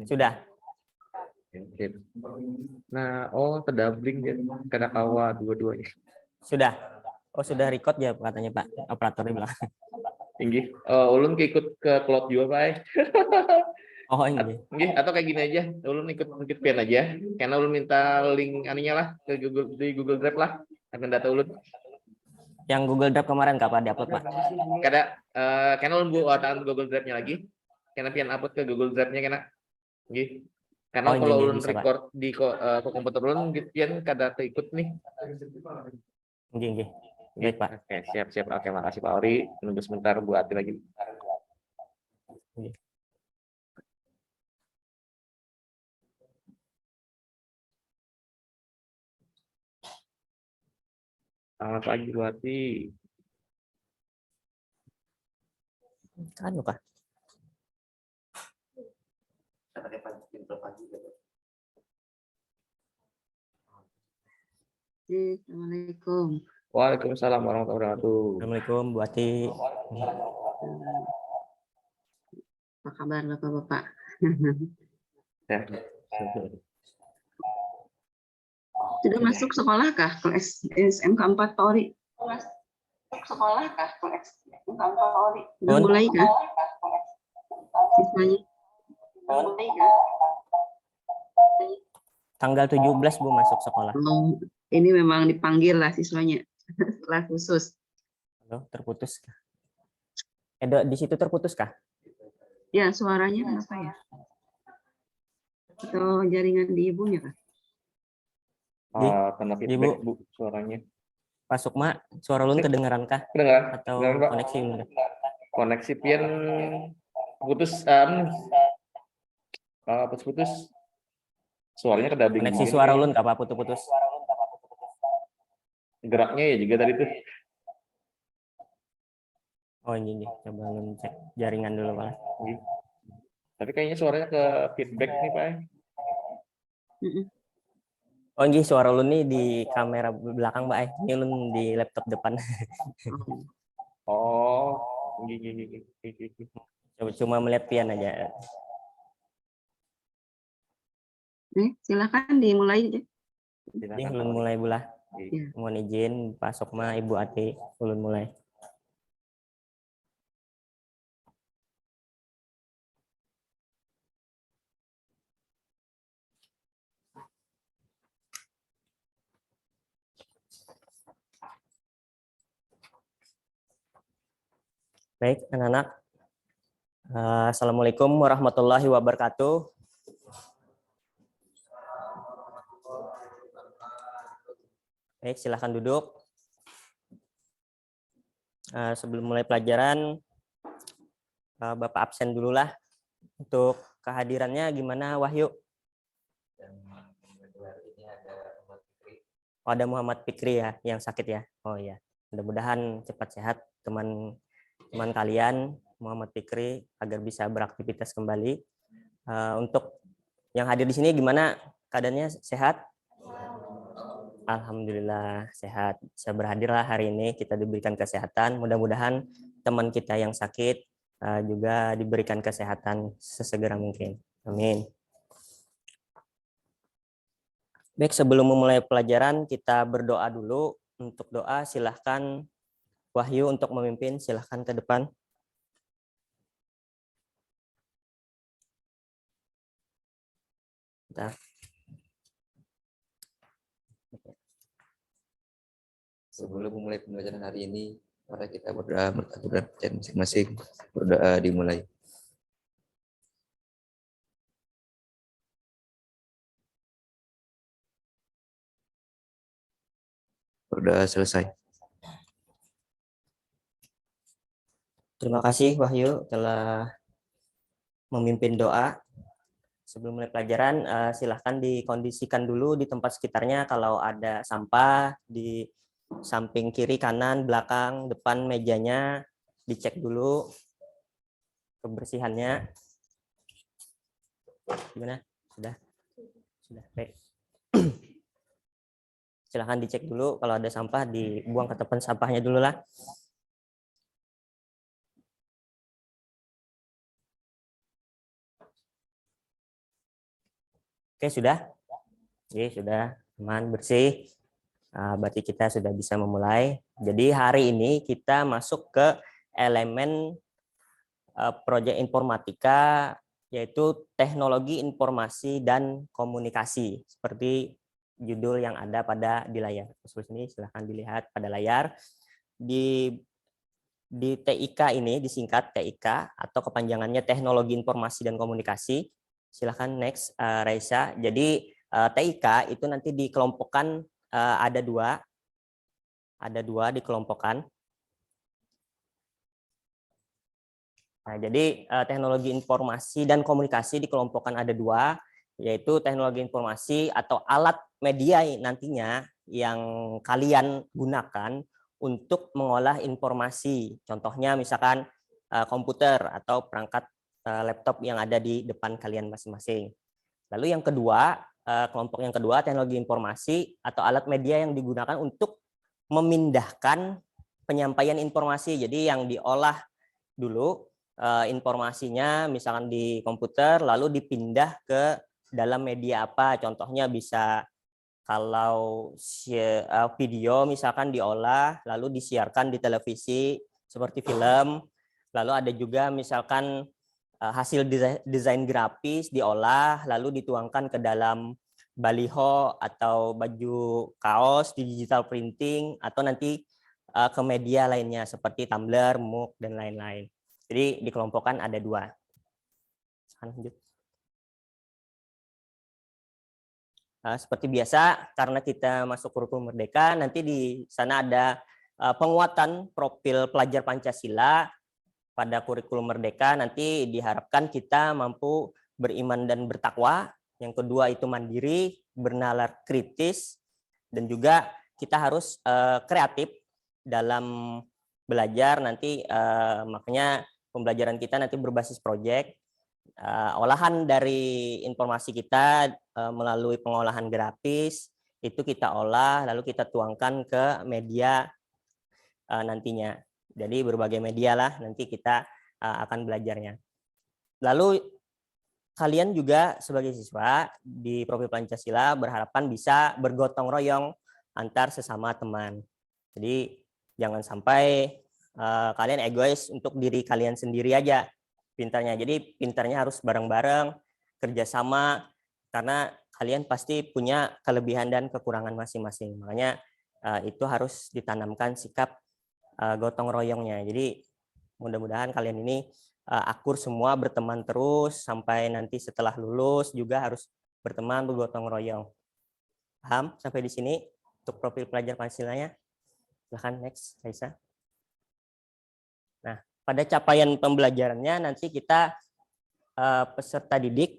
Sudah. Oke. Nah, terdabling dia karena kawa dua-duanya. Sudah. Oh, sudah record ya katanya Pak. Operator bilang. Tinggi. Ulun ikut ke cloud juga, Pak. Oh, ini. Atau kayak gini aja. Ulun ikut pian aja. Karena ulun minta link aninya lah ke Google Drive lah. Akan data ulun. Yang Google Drive kemarin kapan diupload, Pak? Karena ulun buat Google Drive-nya lagi. Karena pian upload ke Google Drive-nya karena. Karena kalau ulun record di komputer ulun gitu pian kada keikut nih. Nggih. Baik, Pak. Oke, siap. Oke, makasih Pak Ori. Tunggu sebentar buat lagi. Selamat pagi, Bu Ati. Kan Pak. Assalamualaikum. Waalaikumsalam warahmatullahi wabarakatuh. Assalamualaikum Bu Ati. Apa kabar Bapak-bapak? Ya. Sudah masuk sekolah kah kelas SMK 4 Pak Ori? Sekolah kah kelas SMK 4 Pak Ori? Sudah mulai kah? Siswanya? Mulai kah? Tanggal 17 Bu masuk sekolah. Ini memang dipanggil lah siswanya. Sekolah khusus. Halo, terputus kah? Di situ terputus kah? Ya, suaranya kenapa ya? Atau jaringan di ibunya kah? Karena feedback Bu suaranya. Pak Sukma, suara ulun kedengaran kah? Kedengaran? Atau koneksi enggak? Koneksi pian putus putus. Suaranya kedabing. Koneksi suara ulun enggak apa putus-putus? Geraknya ya juga tadi tuh. Oh ini, coba ulun cek jaringan dulu Pak. Tapi kayaknya suaranya ke feedback nih Pak. Oh ini suara ulun nih di kamera belakang Pak. Ini ulun di laptop depan. Coba cuma melihat pian aja. Silakan dimulai aja. Ini ulun mulai bulah. Mohon izin Pak Sukma, Ibu Ati, ulun mulai. Baik, anak-anak. Assalamualaikum warahmatullahi wabarakatuh. Baik, silahkan duduk. Sebelum mulai pelajaran, Bapak absen dulu lah. Untuk kehadirannya gimana Wahyu? Oh, ada Muhammad Fikri ya, yang sakit ya. Oh ya, mudah-mudahan cepat sehat teman kalian Muhammad Fikri agar bisa beraktivitas kembali. Untuk yang hadir di sini gimana keadaannya, sehat? Alhamdulillah sehat. Bisa berhadirlah hari ini, kita diberikan kesehatan. Mudah-mudahan teman kita yang sakit juga diberikan kesehatan sesegera mungkin. Amin. Baik, sebelum memulai pelajaran kita berdoa dulu. Untuk doa silahkan Wahyu untuk memimpin, silahkan ke depan. Sebelum memulai pembelajaran hari ini, mari kita berdoa masing-masing. Berdoa dimulai. Berdoa selesai. Terima kasih Wahyu telah memimpin doa. Sebelum mulai pelajaran, silahkan dikondisikan dulu di tempat sekitarnya. Kalau ada sampah di samping kiri, kanan, belakang, depan mejanya, dicek dulu kebersihannya. Gimana? Sudah? Baik. Silahkan dicek dulu, kalau ada sampah dibuang ke tempat sampahnya dulu lah. Oke, sudah? Oke, sudah. Aman, bersih. Berarti kita sudah bisa memulai. Jadi hari ini kita masuk ke elemen proyek informatika, yaitu teknologi informasi dan komunikasi, seperti judul yang ada di layar. Terus ini silahkan dilihat pada layar. Di TIK ini disingkat TIK atau kepanjangannya Teknologi Informasi dan Komunikasi. Silahkan next, Raisa. Jadi TIK itu nanti dikelompokkan ada dua dikelompokkan. Nah, jadi teknologi informasi dan komunikasi dikelompokkan ada dua, yaitu teknologi informasi atau alat media nantinya yang kalian gunakan untuk mengolah informasi. Contohnya misalkan komputer atau perangkat laptop yang ada di depan kalian masing-masing. Lalu yang kedua, kelompok yang kedua, teknologi informasi atau alat media yang digunakan untuk memindahkan penyampaian informasi. Jadi yang diolah dulu informasinya misalkan di komputer lalu dipindah ke dalam media apa, contohnya bisa kalau video misalkan diolah lalu disiarkan di televisi seperti film, lalu ada juga misalkan hasil desain grafis diolah lalu dituangkan ke dalam baliho atau baju kaos di digital printing atau nanti ke media lainnya seperti Tumblr, MOOC dan lain-lain. Jadi dikelompokkan ada dua. Lanjut. Seperti biasa, karena kita masuk kurikulum Merdeka, nanti di sana ada penguatan profil pelajar Pancasila pada kurikulum Merdeka. Nanti diharapkan kita mampu beriman dan bertakwa. Yang kedua itu mandiri, bernalar kritis, dan juga kita harus kreatif dalam belajar. Nanti makanya pembelajaran kita nanti berbasis proyek. Olahan dari informasi kita melalui pengolahan grafis itu kita olah lalu kita tuangkan ke media nantinya. Jadi berbagai media lah nanti kita akan belajarnya. Lalu kalian juga sebagai siswa di Profil Pancasila berharapan bisa bergotong royong antar sesama teman. Jadi jangan sampai kalian egois untuk diri kalian sendiri aja pintarnya. Jadi pintarnya harus bareng-bareng, kerjasama, karena kalian pasti punya kelebihan dan kekurangan masing-masing. Makanya itu harus ditanamkan sikap gotong royongnya. Jadi mudah-mudahan kalian ini akur semua, berteman terus, sampai nanti setelah lulus juga harus berteman, bergotong royong. Paham sampai di sini untuk profil pelajar Pancasilanya? Silahkan next, Raisa. Nah, pada capaian pembelajarannya nanti kita peserta didik,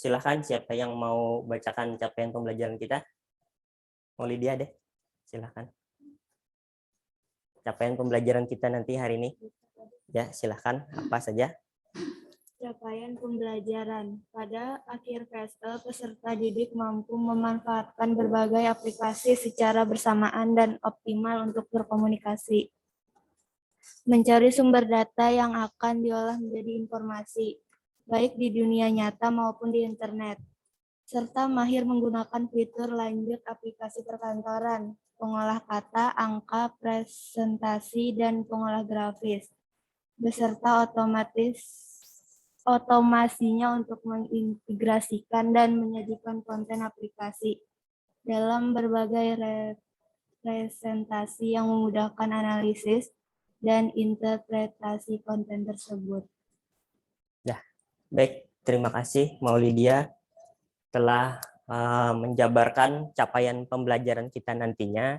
silahkan siapa yang mau bacakan capaian pembelajaran kita? Mau Lydia deh, silahkan. Capaian pembelajaran kita nanti hari ini, ya silahkan apa saja? Capaian pembelajaran. Pada akhir PSL, peserta didik mampu memanfaatkan berbagai aplikasi secara bersamaan dan optimal untuk berkomunikasi. Mencari sumber data yang akan diolah menjadi informasi, baik di dunia nyata maupun di internet, serta mahir menggunakan fitur lanjut aplikasi perkantoran, pengolah kata, angka, presentasi, dan pengolah grafis, beserta otomasinya untuk mengintegrasikan dan menyajikan konten aplikasi dalam berbagai representasi yang memudahkan analisis dan interpretasi konten tersebut. Ya, baik. Terima kasih Maulidia telah menjabarkan capaian pembelajaran kita nantinya.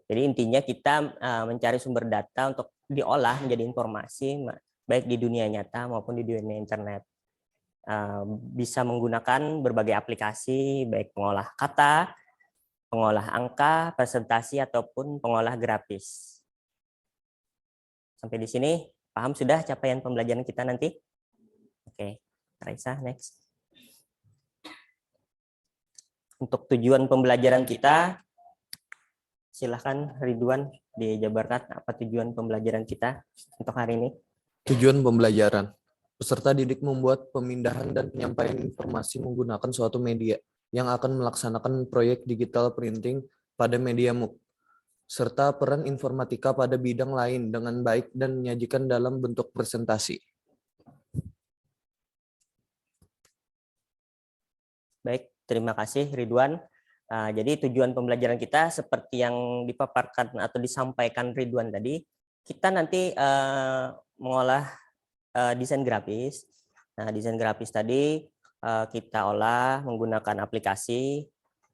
Jadi intinya kita mencari sumber data untuk diolah menjadi informasi baik di dunia nyata maupun di dunia internet. Bisa menggunakan berbagai aplikasi baik pengolah kata, pengolah angka, presentasi ataupun pengolah grafis. Sampai di sini paham sudah capaian pembelajaran kita nanti? Oke, Raisa next. Untuk tujuan pembelajaran kita, silahkan Ridwan dijabarkan apa tujuan pembelajaran kita untuk hari ini. Tujuan pembelajaran. Peserta didik membuat pemindahan dan penyampaian informasi menggunakan suatu media yang akan melaksanakan proyek digital printing pada media MOOC, serta peran informatika pada bidang lain dengan baik dan menyajikan dalam bentuk presentasi. Baik, terima kasih Ridwan. Jadi tujuan pembelajaran kita seperti yang dipaparkan atau disampaikan Ridwan tadi, kita nanti mengolah desain grafis. Nah, desain grafis tadi kita olah menggunakan aplikasi.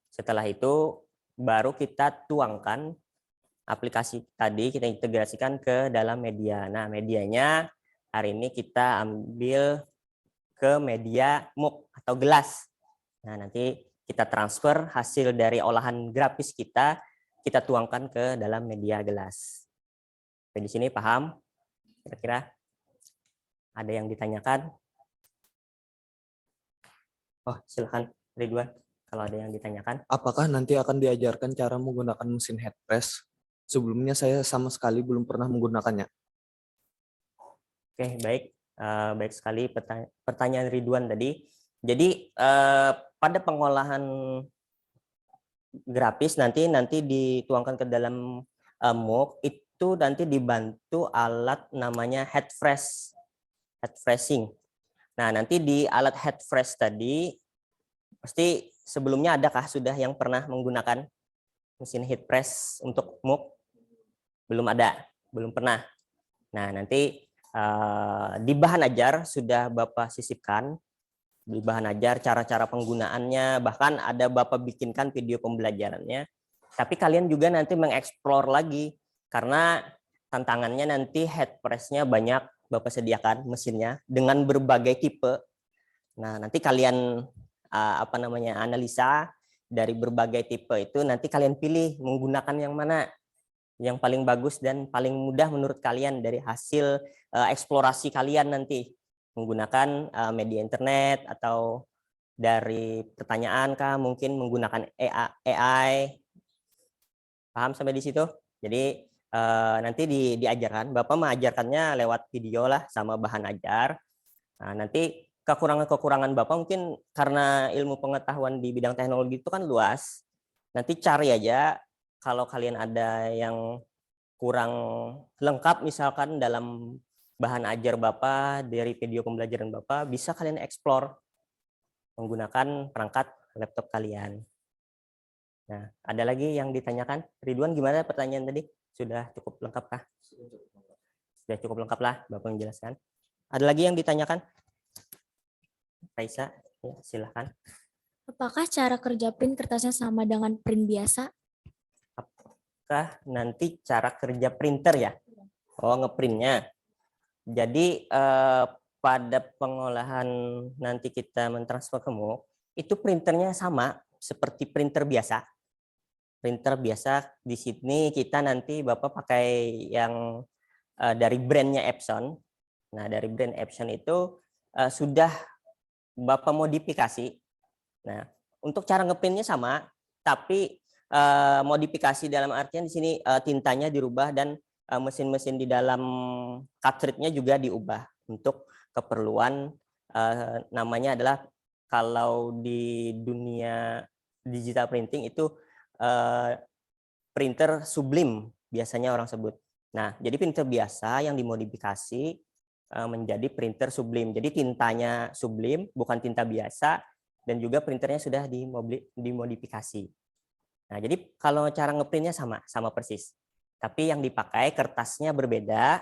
Setelah itu baru kita tuangkan aplikasi tadi, kita integrasikan ke dalam media. Nah, medianya hari ini kita ambil ke media MOOC atau gelas. Nah, nanti kita transfer hasil dari olahan grafis kita tuangkan ke dalam media gelas. Oke, di sini paham? Kira-kira ada yang ditanyakan? Oh, silakan Ridwan kalau ada yang ditanyakan. Apakah nanti akan diajarkan cara menggunakan mesin head press? Sebelumnya saya sama sekali belum pernah menggunakannya. Oke, baik. Baik sekali pertanyaan Ridwan tadi. Jadi pada pengolahan grafis nanti dituangkan ke dalam MOOC itu nanti dibantu alat namanya head pressing. Nah, nanti di alat head press tadi pasti sebelumnya adakah sudah yang pernah menggunakan mesin head press untuk MOOC? Belum ada, belum pernah. Nah, nanti di bahan ajar sudah Bapak sisipkan di bahan ajar cara-cara penggunaannya, bahkan ada Bapak bikinkan video pembelajarannya. Tapi kalian juga nanti mengeksplor lagi karena tantangannya nanti head press-nya banyak Bapak sediakan mesinnya dengan berbagai tipe. Nah, nanti kalian analisa dari berbagai tipe itu, nanti kalian pilih menggunakan yang mana yang paling bagus dan paling mudah menurut kalian dari hasil eksplorasi kalian nanti menggunakan media internet atau dari pertanyaan kah, mungkin menggunakan AI. Paham sampai di situ? Jadi nanti diajarkan, Bapak mengajarkannya lewat video lah sama bahan ajar. Nah, nanti kekurangan-kekurangan Bapak mungkin karena ilmu pengetahuan di bidang teknologi itu kan luas. Nanti cari aja kalau kalian ada yang kurang lengkap misalkan dalam bahan ajar Bapak, dari video pembelajaran Bapak, bisa kalian eksplor menggunakan perangkat laptop kalian. Nah, ada lagi yang ditanyakan? Ridwan, gimana pertanyaan tadi? Sudah cukup lengkap kah? Sudah cukup lengkap lah Bapak menjelaskan. Ada lagi yang ditanyakan? Raisa, ya, silahkan. Apakah cara kerja print kertasnya sama dengan print biasa? Apakah nanti cara kerja printer ya? Oh, ngeprintnya. Jadi pada pengolahan nanti kita mentransfer ke MOOC, itu printernya sama seperti printer biasa. Printer biasa di sini kita nanti Bapak pakai yang dari brandnya Epson. Nah, dari brand Epson itu sudah Bapak modifikasi. Nah, untuk cara ngeprintnya sama, tapi modifikasi dalam artian di sini tintanya dirubah dan mesin-mesin di dalam cartridge-nya juga diubah untuk keperluan namanya adalah kalau di dunia digital printing itu printer sublim biasanya orang sebut. Nah, jadi printer biasa yang dimodifikasi menjadi printer sublim. Jadi tintanya sublim, bukan tinta biasa, dan juga printernya sudah dimodifikasi. Nah, jadi kalau cara ngeprintnya sama persis. Tapi yang dipakai kertasnya berbeda.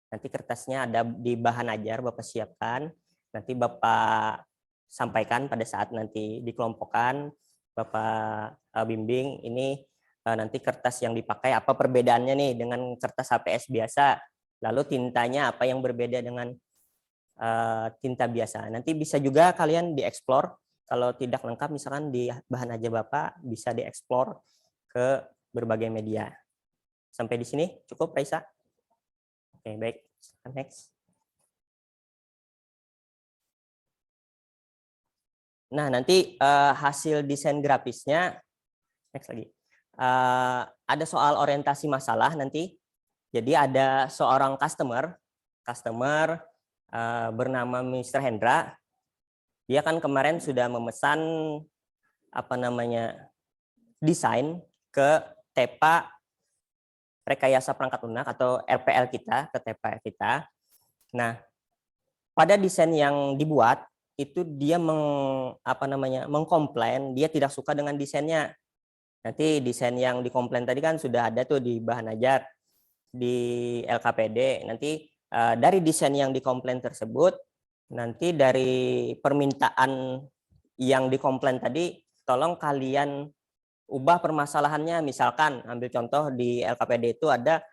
Nanti kertasnya ada di bahan ajar Bapak siapkan. Nanti Bapak sampaikan pada saat nanti dikelompokkan. Bapak bimbing ini nanti kertas yang dipakai apa perbedaannya nih dengan kertas HPS biasa. Lalu tintanya apa yang berbeda dengan tinta biasa. Nanti bisa juga kalian dieksplor. Kalau tidak lengkap misalkan di bahan ajar Bapak bisa dieksplor ke berbagai media. Sampai di sini cukup, Raisa? Oke, baik. Next. Nah, nanti hasil desain grafisnya, next lagi. Ada soal orientasi masalah nanti. Jadi ada seorang customer bernama Mr. Hendra. Dia kan kemarin sudah memesan desain ke TEPA rekayasa perangkat lunak atau RPL kita, ke TEPA kita. Nah, pada desain yang dibuat itu dia mengkomplain, dia tidak suka dengan desainnya. Nanti desain yang dikomplain tadi kan sudah ada tuh di bahan ajar di LKPD. Nanti dari desain yang dikomplain tersebut, nanti dari permintaan yang dikomplain tadi, tolong kalian ubah permasalahannya. Misalkan ambil contoh di LKPD itu ada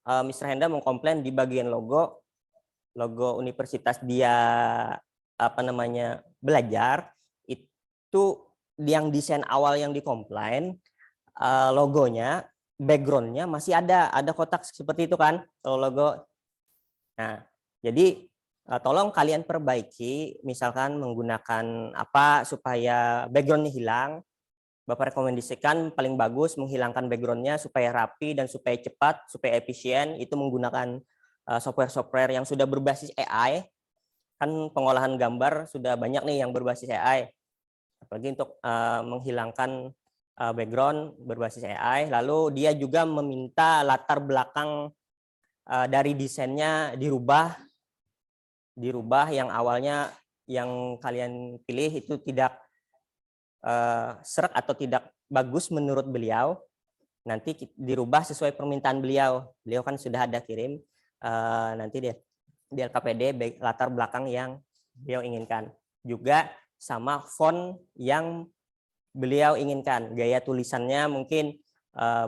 Mr. Hendra mengkomplain di bagian logo universitas dia belajar, itu yang desain awal yang dikomplain, logonya, backgroundnya masih ada kotak seperti itu kan kalau logo. Nah, jadi tolong kalian perbaiki, misalkan menggunakan apa supaya backgroundnya hilang. Bapak rekomendasikan paling bagus menghilangkan backgroundnya supaya rapi dan supaya cepat, supaya efisien, itu menggunakan software-software yang sudah berbasis AI. Kan pengolahan gambar sudah banyak nih yang berbasis AI. Apalagi untuk menghilangkan background berbasis AI. Lalu dia juga meminta latar belakang dari desainnya dirubah yang awalnya yang kalian pilih itu tidak serak atau tidak bagus menurut beliau. Nanti dirubah sesuai permintaan beliau. Beliau kan sudah ada kirim nanti di LKPD latar belakang yang beliau inginkan. Juga sama font yang beliau inginkan. Gaya tulisannya mungkin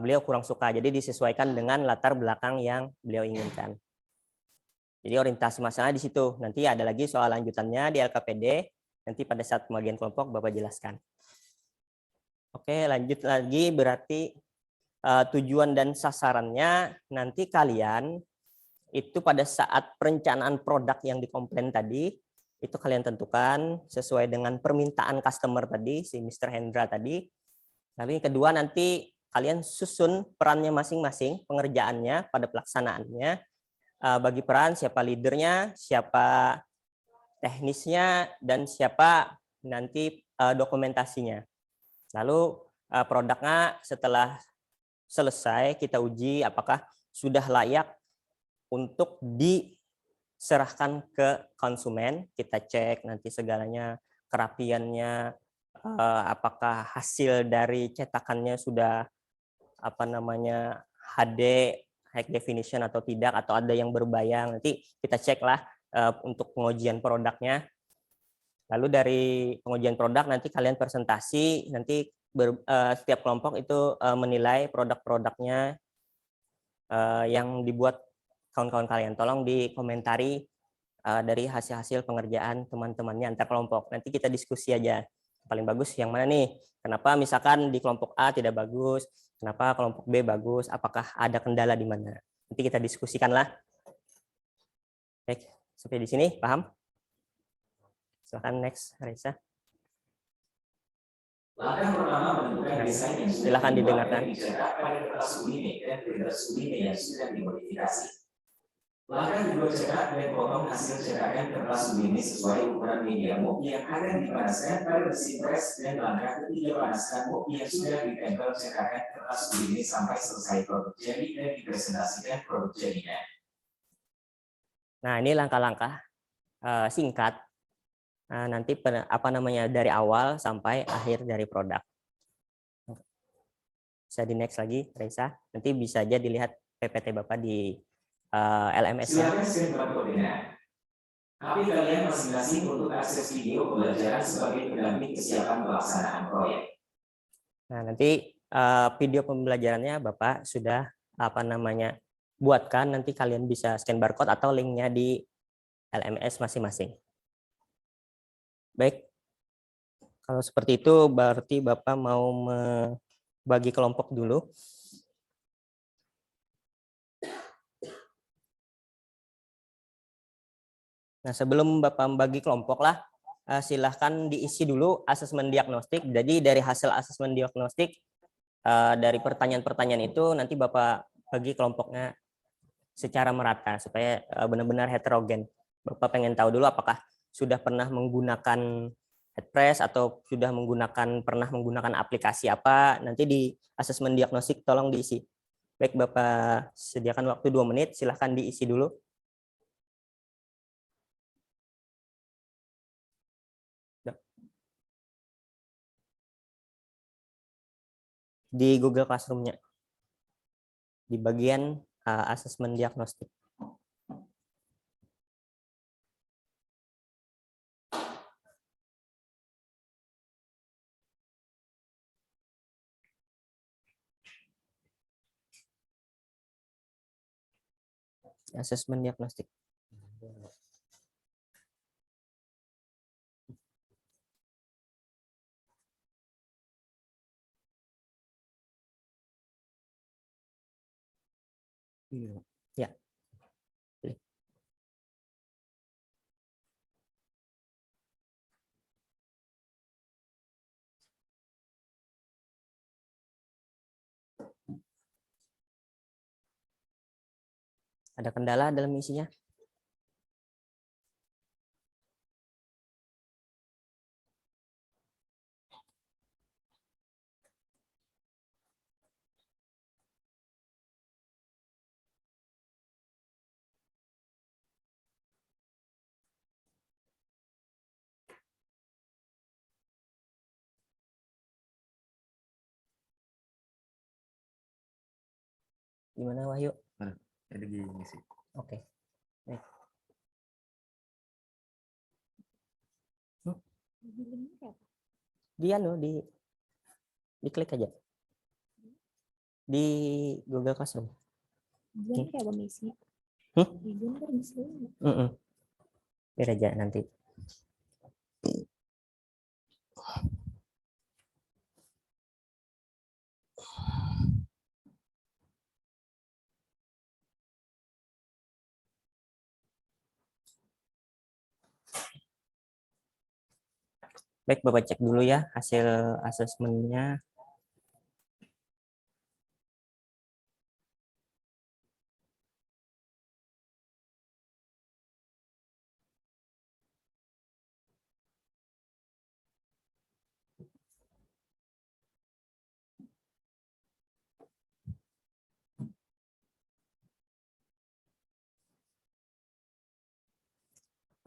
beliau kurang suka. Jadi disesuaikan dengan latar belakang yang beliau inginkan. Jadi orientasi masalah di situ. Nanti ada lagi soal lanjutannya di LKPD. Nanti pada saat pembagian kelompok Bapak jelaskan. Oke, lanjut lagi berarti tujuan dan sasarannya nanti kalian itu pada saat perencanaan produk yang dikomplain tadi, itu kalian tentukan sesuai dengan permintaan customer tadi, si Mr. Hendra tadi. Lalu yang kedua nanti kalian susun perannya masing-masing, pengerjaannya pada pelaksanaannya. Bagi peran siapa leadernya, siapa teknisnya, dan siapa nanti dokumentasinya. Lalu produknya setelah selesai kita uji apakah sudah layak untuk diserahkan ke konsumen. Kita cek nanti segalanya, kerapiannya, apakah hasil dari cetakannya sudah HD, high definition atau tidak, atau ada yang berbayang. Nanti kita ceklah untuk pengujian produknya. Lalu dari pengujian produk nanti kalian presentasi, nanti setiap kelompok itu menilai produk-produknya yang dibuat kawan-kawan kalian. Tolong dikomentari dari hasil-hasil pengerjaan teman-temannya antar kelompok. Nanti kita diskusi aja. Paling bagus yang mana nih? Kenapa misalkan di kelompok A tidak bagus? Kenapa kelompok B bagus? Apakah ada kendala di mana? Nanti kita diskusikanlah. Baik, sampai di sini paham? Silakan next, Raisa. Langkah pertama menentukan desain yang silakan didengarkan. Dicetak pada kertas Udine dan kertas Udine yang sudah dimodifikasi. Langkah kedua, cetak dan potong hasil cetakan kertas Udine sesuai ukuran media mop yang akan dipanaskan pada mesin pres, dan langkah ketiga, panaskan mop yang sudah ditempel cetakan kertas Udine sampai selesai produk jadi dan dipresentasikan produk jadinya. Nah, ini langkah-langkah singkat. Nanti dari awal sampai akhir dari produk. Bisa di next lagi, Raisa. Nanti bisa aja dilihat PPT Bapak di LMS. Silakan scan kodenya. HP kalian masing-masing untuk akses video pembelajaran sebagai pendamping kesiapan pelaksanaan proyek. Nah, nanti video pembelajarannya Bapak sudah buatkan. Nanti kalian bisa scan barcode atau linknya di LMS masing-masing. Baik, kalau seperti itu berarti Bapak mau membagi kelompok dulu. Nah, sebelum Bapak membagi kelompok lah, silahkan diisi dulu asesmen diagnostik. Jadi dari hasil asesmen diagnostik, dari pertanyaan-pertanyaan itu nanti Bapak bagi kelompoknya secara merata supaya benar-benar heterogen. Bapak pengen tahu dulu apakah sudah pernah menggunakan Headpress atau sudah pernah menggunakan aplikasi apa. Nanti di asesmen diagnostik tolong diisi. Baik, Bapak sediakan waktu 2 menit, silahkan diisi dulu. Di Google Classroom-nya. Di bagian asesmen diagnostik. Asesmen diagnostik. Ya. Ada kendala dalam isinya? Gimana Wahyu? Ada gini sih. Oke. Baik. Di klik aja. Di Google Classroom. Biar aja nanti. Baik, Bapak cek dulu ya hasil asesmennya.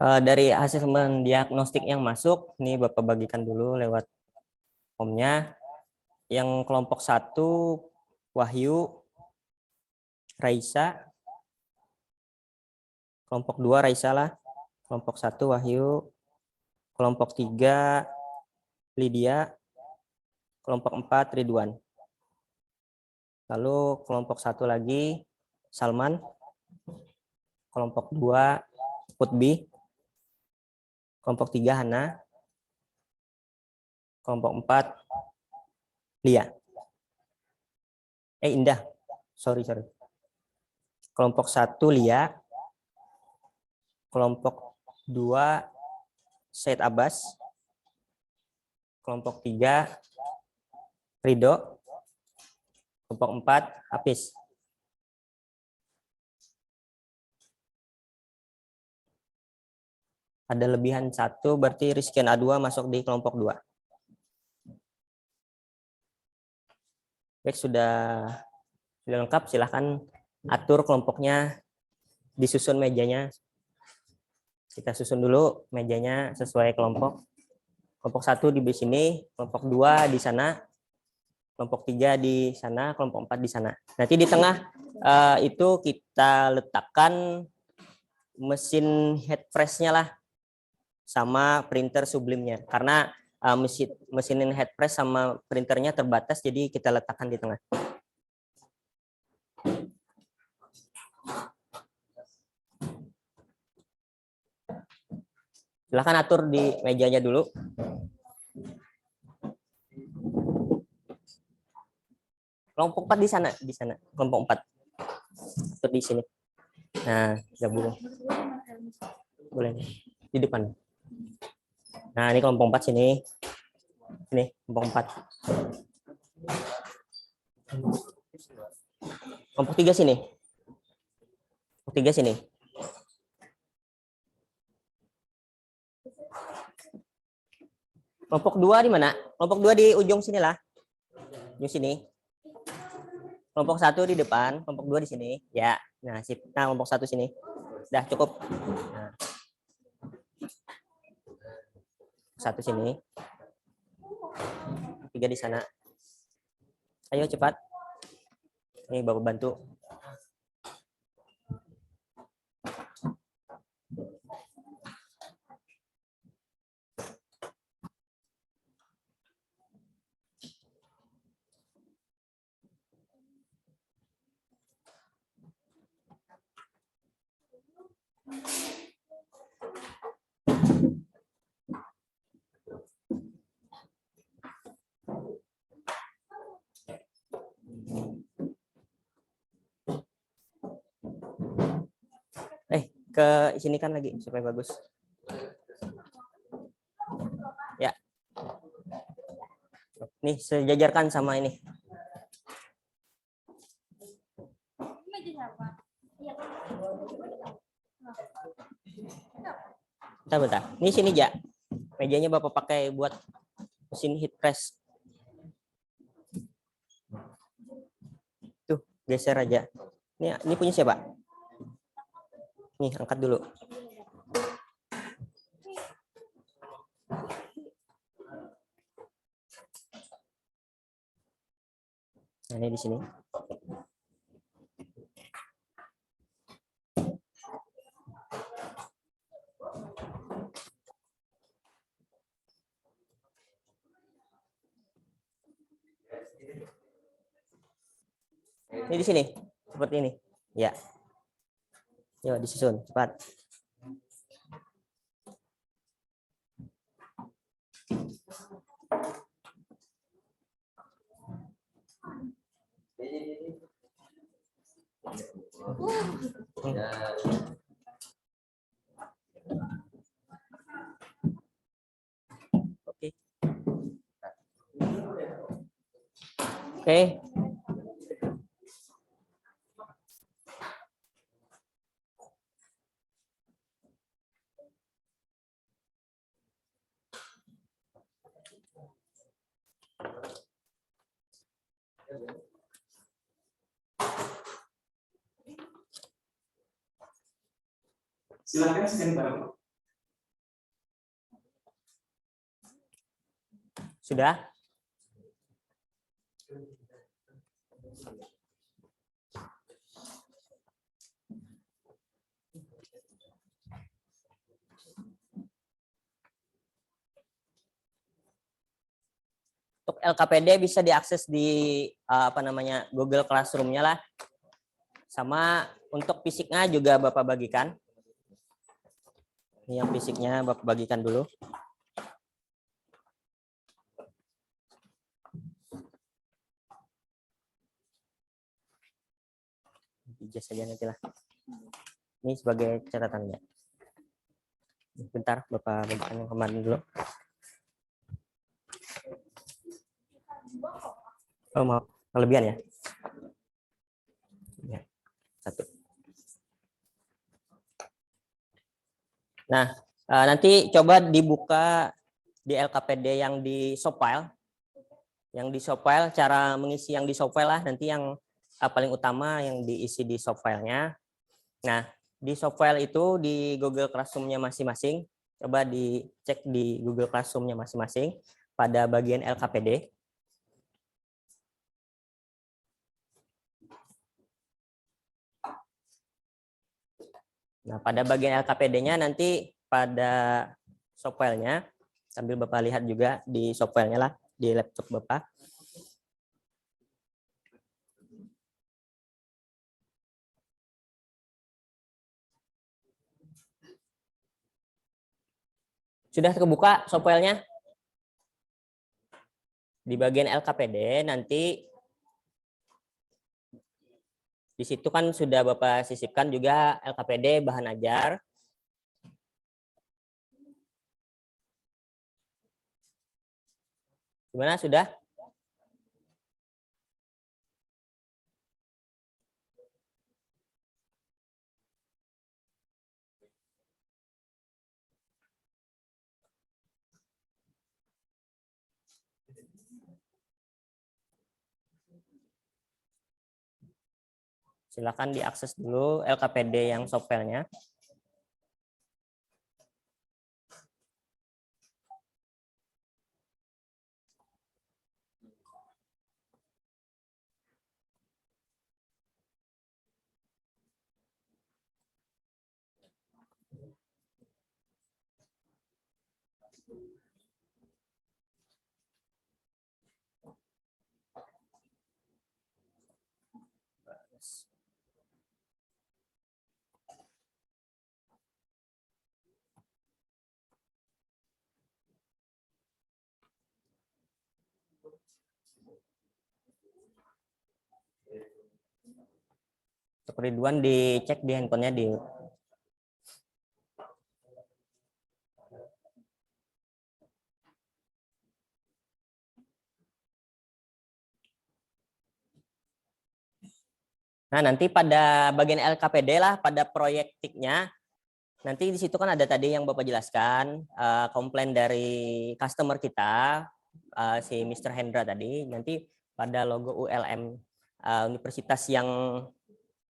Dari asesmen diagnostik yang masuk, nih Bapak bagikan dulu lewat formnya. Yang kelompok 1 Wahyu, Raisa. Kelompok 2 Raisa lah. Kelompok 1 Wahyu. Kelompok 3 Lydia. Kelompok 4 Ridwan. Lalu kelompok 1 lagi Salman. Kelompok 2 Putbi. Kelompok 3 Hana. Kelompok 4 Lia. Indah. Sorry. Kelompok 1 Lia. Kelompok 2 Said Abbas. Kelompok 3 Ridho. Kelompok 4 Hafiz. Ada lebihan 1, berarti Rizkian A2 masuk di kelompok 2. Baik, sudah lengkap, silahkan atur kelompoknya, disusun mejanya. Kita susun dulu mejanya sesuai kelompok. Kelompok 1 di sini, kelompok 2 di sana, kelompok 3 di sana, kelompok 4 di sana. Nanti di tengah itu kita letakkan mesin headpress-nya lah, sama printer Sublime-nya. Karena mesin headpress sama printernya terbatas, jadi kita letakkan di tengah. Silahkan atur di mejanya dulu. Kelompok 4 di sana, kelompok 4. Atur di sini. Nah, gabung. Boleh di depan. Nah, ini kelompok 4 sini. Ini kelompok 4. Kelompok 3 sini. Kelompok 3 sini. Kelompok 2 di mana? Kelompok 2 di ujung sini lah. Ujung sini. Kelompok 1 di depan, kelompok 2 di sini. Ya. Nah, sip. Nah, kelompok 1 sini. Udah cukup. Nah. 1 sini. 3 di sana. Ayo cepat. Ini Bapak bantu. Ke sini kan lagi supaya bagus. Ya. Nih sejajarkan sama ini. Bentar. Ini sini ja. Mejanya Bapak pakai buat mesin heat press. Tuh, geser aja. Ini punya siapa? Nih, angkat dulu. Nah, ini di sini. Ini di sini, seperti ini. Ya. Yuk, disusun, cepat. Oke. Oke. Silakan scan barcode. Sudah? Untuk LKPD bisa diakses di Google Classroom-nya lah. Sama untuk fisiknya juga Bapak bagikan. Ini yang fisiknya Bapak bagikan dulu. Ijazah saja nanti lah. Ini sebagai catatannya. Bentar, Bapak bagikan yang kemarin dulu. Oh, maaf. Kelebihan ya? Ya. 1. Nah, nanti coba dibuka di LKPD yang di soft file. Yang di soft file, cara mengisi yang di soft file lah. Nanti yang paling utama yang diisi di soft file-nya. Nah, di soft file itu di Google Classroom-nya masing-masing. Coba dicek di Google Classroom-nya masing-masing pada bagian LKPD. Nah, pada bagian LKPD-nya nanti pada soft file-nya, sambil Bapak lihat juga di soft file-nya lah, di laptop Bapak. Sudah terbuka soft file-nya? Di bagian LKPD nanti di situ kan sudah Bapak sisipkan juga LKPD bahan ajar. Gimana, sudah? Silakan diakses dulu LKPD yang softwarenya. Untuk Ridwan dicek di handphonenya di Nah, nanti pada bagian LKPD lah, pada proyektiknya, nanti di situ kan ada tadi yang Bapak jelaskan, komplain dari customer kita, si Mr. Hendra tadi, nanti pada logo ULM universitas yang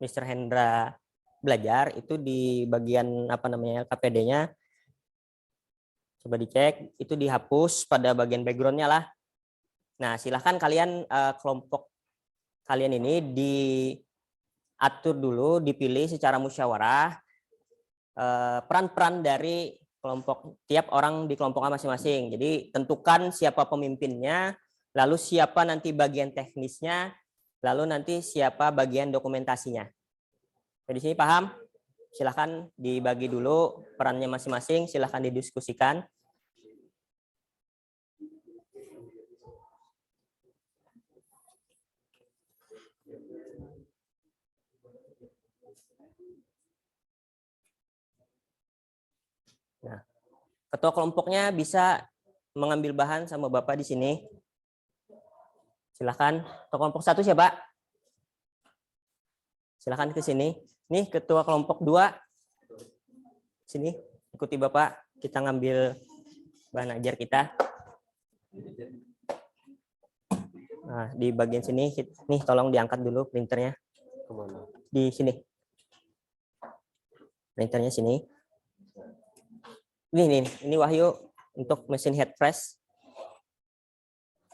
Mr. Hendra belajar, itu di bagian apa namanya LKPD-nya, coba dicek, itu dihapus pada bagian background-nya lah. Nah, silahkan kalian kelompok kalian ini diatur dulu, dipilih secara musyawarah peran-peran dari kelompok tiap orang di kelompoknya masing-masing. Jadi tentukan siapa pemimpinnya, lalu siapa nanti bagian teknisnya, lalu nanti siapa bagian dokumentasinya. Jadi sini paham? Silahkan dibagi dulu perannya masing-masing, silahkan didiskusikan. Nah, ketua kelompoknya bisa mengambil bahan sama Bapak di sini. Silahkan. Ketua kelompok 1 siapa? Silahkan ke sini. Nih ketua kelompok 2. Sini, ikuti Bapak. Kita ngambil bahan ajar kita. Nah, di bagian sini, nih tolong diangkat dulu printernya. Di sini. Printernya sini. Ini Wahyu untuk mesin head press.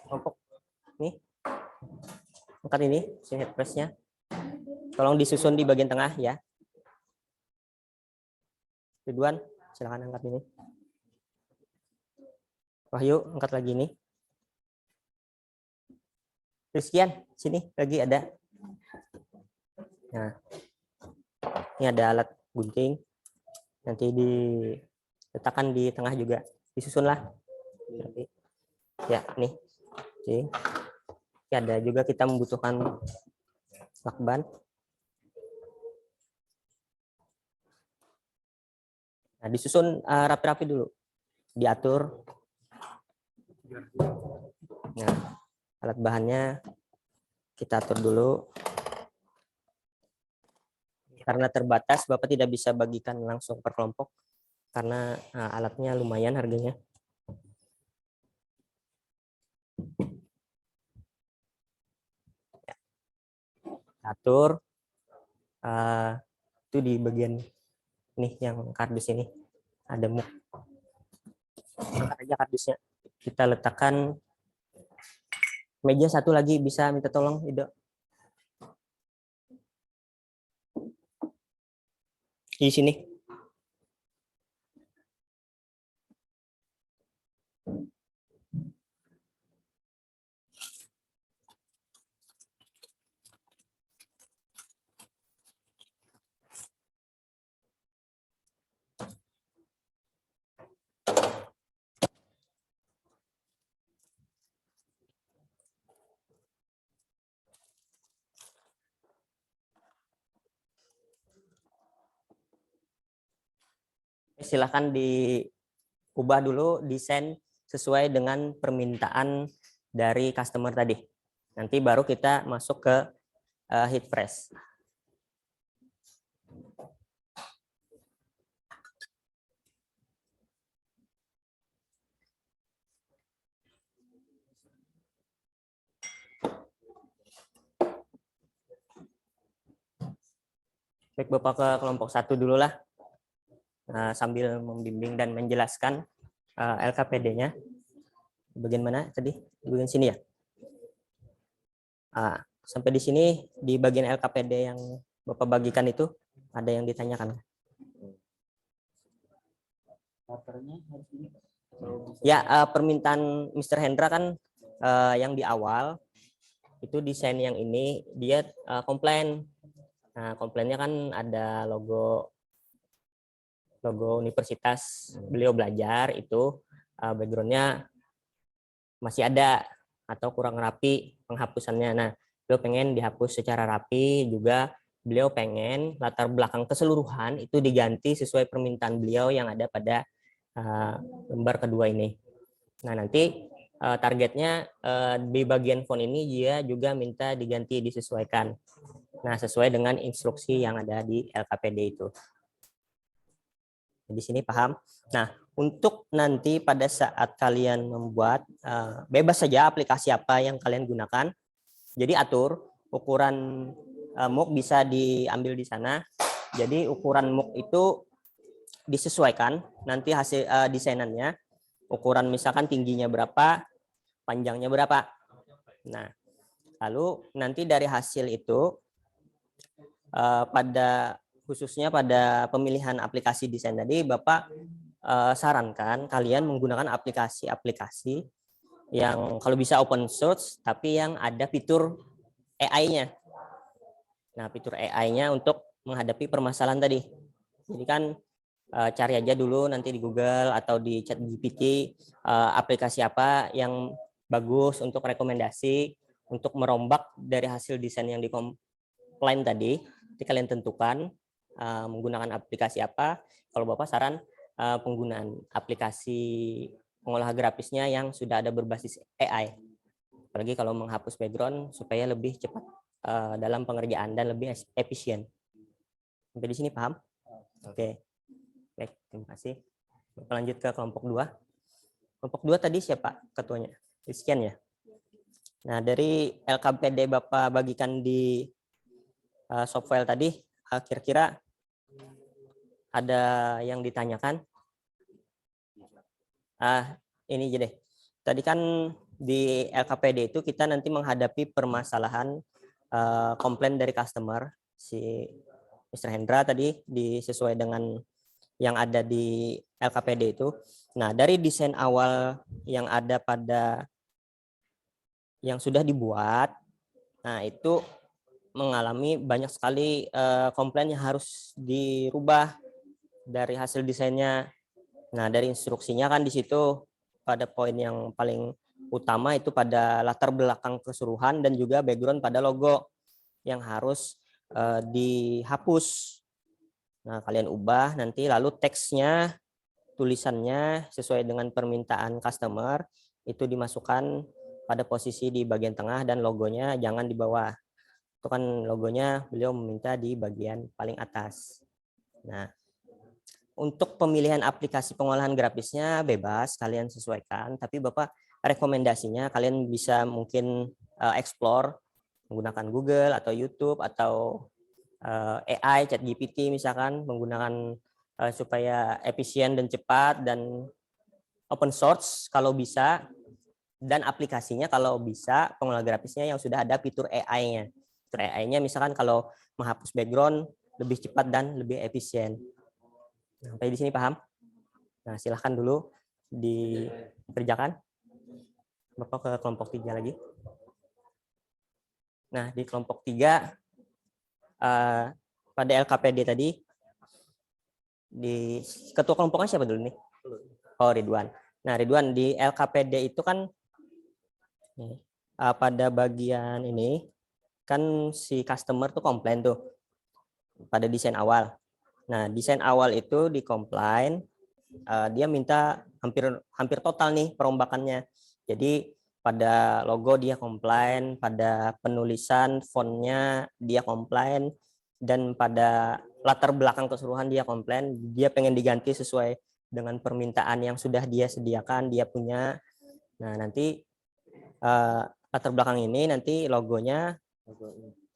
Kelompok nih. Angkat ini mesin head press-nya. Tolong disusun di bagian tengah ya. Ridwan, silakan angkat ini. Wahyu, angkat lagi ini. Rizkian, sini lagi ada. Nah, ini ada alat gunting. Nanti diletakkan di tengah juga. Disusunlah. Ya, nih. Oke. Ada juga kita membutuhkan lakban. Nah, disusun rapi-rapi dulu. Diatur. Nah, alat bahannya kita atur dulu. Karena terbatas, Bapak tidak bisa bagikan langsung per kelompok. Karena alatnya lumayan harganya. Atur. Itu di bagian nih yang kardus ini. Ada muk. Angkat aja kardusnya. Kita letakkan meja satu lagi, bisa minta tolong Ido. Di sini. Silahkan diubah dulu desain sesuai dengan permintaan dari customer tadi. Nanti baru kita masuk ke heat press. Baik, Bapak ke kelompok 1 dulu lah. Sambil membimbing dan menjelaskan LKPD-nya. Bagian mana tadi? Di bagian sini ya? Sampai di sini, di bagian LKPD yang Bapak bagikan itu, ada yang ditanyakan? Ya, permintaan Mr. Hendra kan yang di awal, itu desain yang ini, dia komplain. Nah, komplainnya kan ada logo universitas beliau belajar, itu backgroundnya masih ada atau kurang rapi penghapusannya. Nah, beliau pengen dihapus secara rapi, juga beliau pengen latar belakang keseluruhan itu diganti sesuai permintaan beliau yang ada pada lembar kedua ini. Nah, nanti targetnya di bagian font ini dia juga minta diganti, disesuaikan. Nah, sesuai dengan instruksi yang ada di LKPD itu. Di sini paham? Nah, untuk nanti pada saat kalian membuat, bebas saja aplikasi apa yang kalian gunakan. Jadi atur ukuran MOOC bisa diambil di sana. Jadi ukuran MOOC itu disesuaikan nanti hasil desainannya. Ukuran misalkan tingginya berapa, panjangnya berapa. Nah, lalu nanti dari hasil itu khususnya pada pemilihan aplikasi desain tadi, Bapak sarankan kalian menggunakan aplikasi-aplikasi yang kalau bisa open source, tapi yang ada fitur AI-nya. Nah, fitur AI-nya untuk menghadapi permasalahan tadi. Jadi kan cari aja dulu nanti di Google atau di ChatGPT aplikasi apa yang bagus untuk rekomendasi, untuk merombak dari hasil desain yang dikomplain tadi. Nanti kalian tentukan menggunakan aplikasi apa. Kalau Bapak saran penggunaan aplikasi pengolah grafisnya yang sudah ada berbasis AI. Apalagi kalau menghapus background supaya lebih cepat dalam pengerjaan dan lebih efisien. Sampai di sini paham? Oke. Baik, terima kasih. Bapak lanjut ke kelompok 2. Kelompok 2 tadi siapa ketuanya? Sekian ya. Nah, dari LKPD Bapak bagikan di software tadi, kira-kira ada yang ditanyakan? Ini aja deh. Tadi kan di LKPD itu kita nanti menghadapi permasalahan komplain dari customer. Si Mr. Hendra tadi disesuai dengan yang ada di LKPD itu. Nah, dari desain awal yang ada pada yang sudah dibuat, nah itu mengalami banyak sekali komplain yang harus dirubah dari hasil desainnya. Nah, dari instruksinya kan di situ pada poin yang paling utama itu pada latar belakang keseluruhan dan juga background pada logo yang harus dihapus. Nah, kalian ubah nanti, lalu teksnya, tulisannya sesuai dengan permintaan customer itu dimasukkan pada posisi di bagian tengah dan logonya jangan di bawah. Itu kan logonya beliau meminta di bagian paling atas. Nah, untuk pemilihan aplikasi pengolahan grafisnya bebas, kalian sesuaikan. Tapi Bapak rekomendasinya kalian bisa mungkin explore menggunakan Google atau YouTube atau AI, ChatGPT misalkan, menggunakan supaya efisien dan cepat, dan open source kalau bisa, dan aplikasinya kalau bisa pengolah grafisnya yang sudah ada fitur AI-nya. Fitur AI-nya misalkan kalau menghapus background lebih cepat dan lebih efisien. Sampai di sini paham? Nah, silahkan dulu dikerjakan. Bapak ke kelompok 3 lagi. Nah, di kelompok 3 pada LKPD tadi, di ketua kelompoknya siapa dulu nih? Oh, Ridwan. Nah, Ridwan, di LKPD itu kan pada bagian ini kan si customer tuh komplain tuh pada desain awal. Nah, desain awal itu dikomplain, dia minta hampir total nih perombakannya. Jadi pada logo dia komplain, pada penulisan fontnya dia komplain, dan pada latar belakang keseluruhan dia komplain. Dia pengen diganti sesuai dengan permintaan yang sudah dia sediakan, dia punya. Nah, nanti latar belakang ini nanti logonya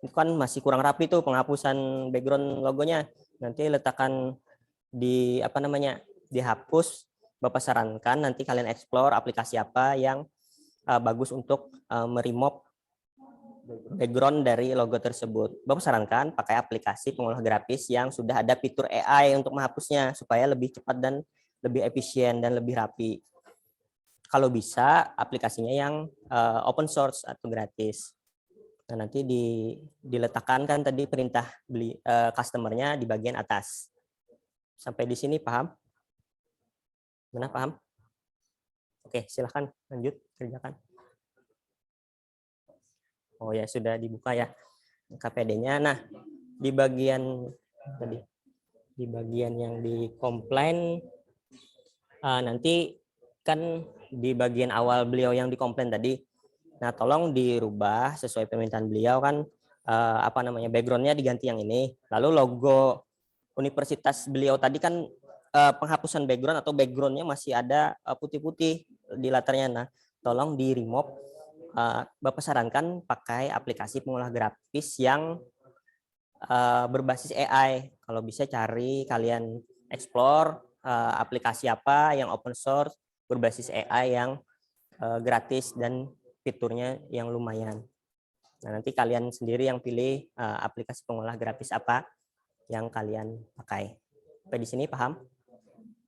itu kan masih kurang rapi tuh penghapusan background logonya. Nanti letakkan di apa namanya dihapus. Bapak sarankan nanti kalian explore aplikasi apa yang bagus untuk meremove background dari logo tersebut. Bapak sarankan pakai aplikasi pengolah grafis yang sudah ada fitur AI untuk menghapusnya supaya lebih cepat dan lebih efisien dan lebih rapi. Kalau bisa aplikasinya yang open source atau gratis. Nah, nanti diletakkan kan tadi perintah beli customer-nya di bagian atas. Sampai di sini paham? Benar paham? Oke, silahkan lanjut kerjakan. Oh ya, sudah dibuka ya KPD-nya. Nah, di bagian tadi di bagian yang di komplain nanti kan di bagian awal beliau yang dikomplain tadi. Nah, tolong dirubah sesuai permintaan beliau kan apa namanya background-nya diganti yang ini. Lalu logo universitas beliau tadi kan penghapusan background atau background-nya masih ada putih-putih di latarnya. Nah, tolong di remove. Bapak sarankan pakai aplikasi pengolah grafis yang berbasis AI. Kalau bisa cari kalian explore aplikasi apa yang open source berbasis AI yang gratis dan fiturnya yang lumayan. Nah, nanti kalian sendiri yang pilih aplikasi pengolah grafis apa yang kalian pakai. Sampai di sini paham?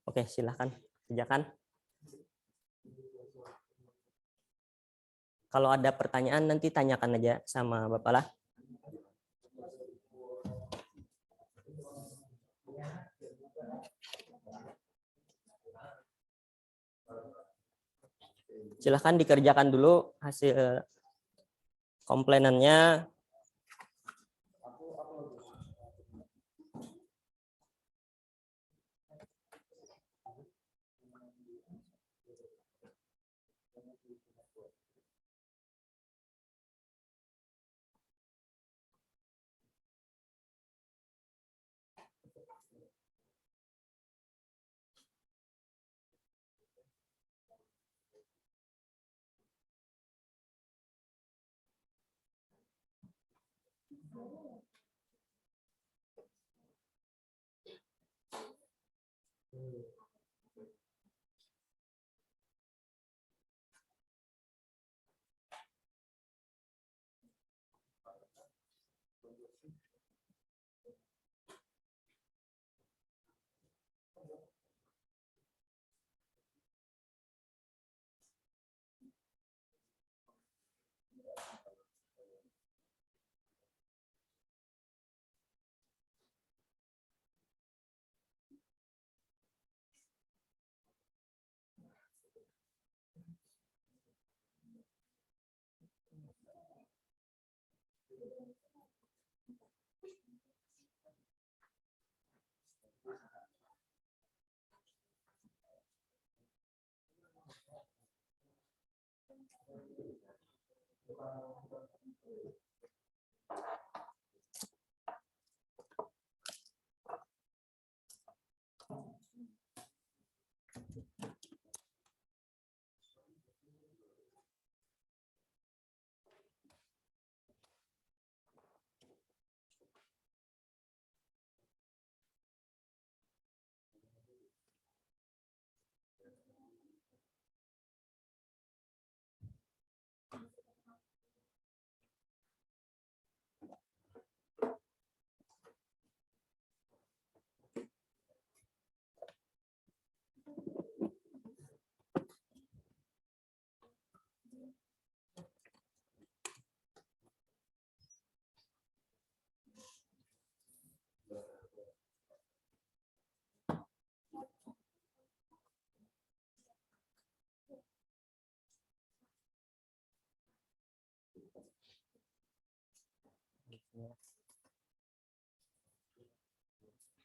Oke, silahkan kerjakan. Kalau ada pertanyaan nanti tanyakan aja sama Bapak lah. Silahkan dikerjakan dulu hasil komplainannya.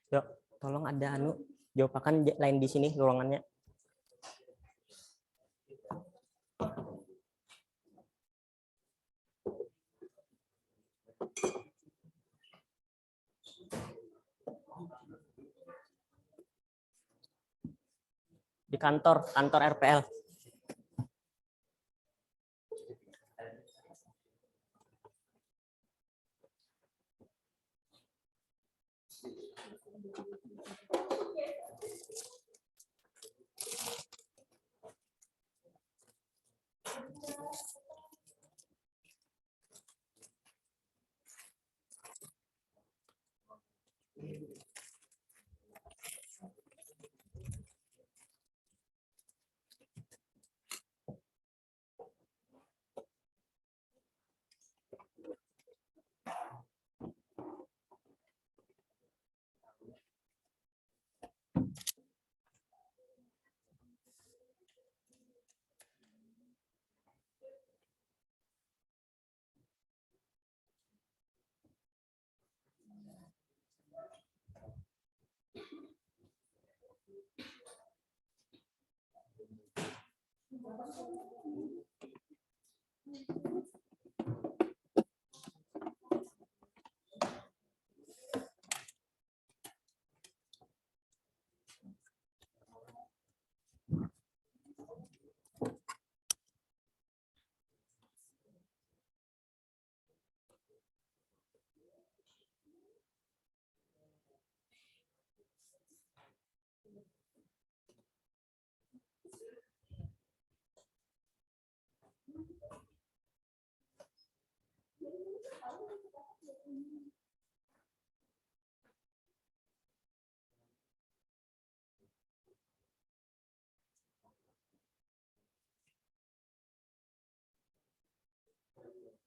Yuk, tolong ada jawaban lain di sini ruangannya. Di kantor RPL.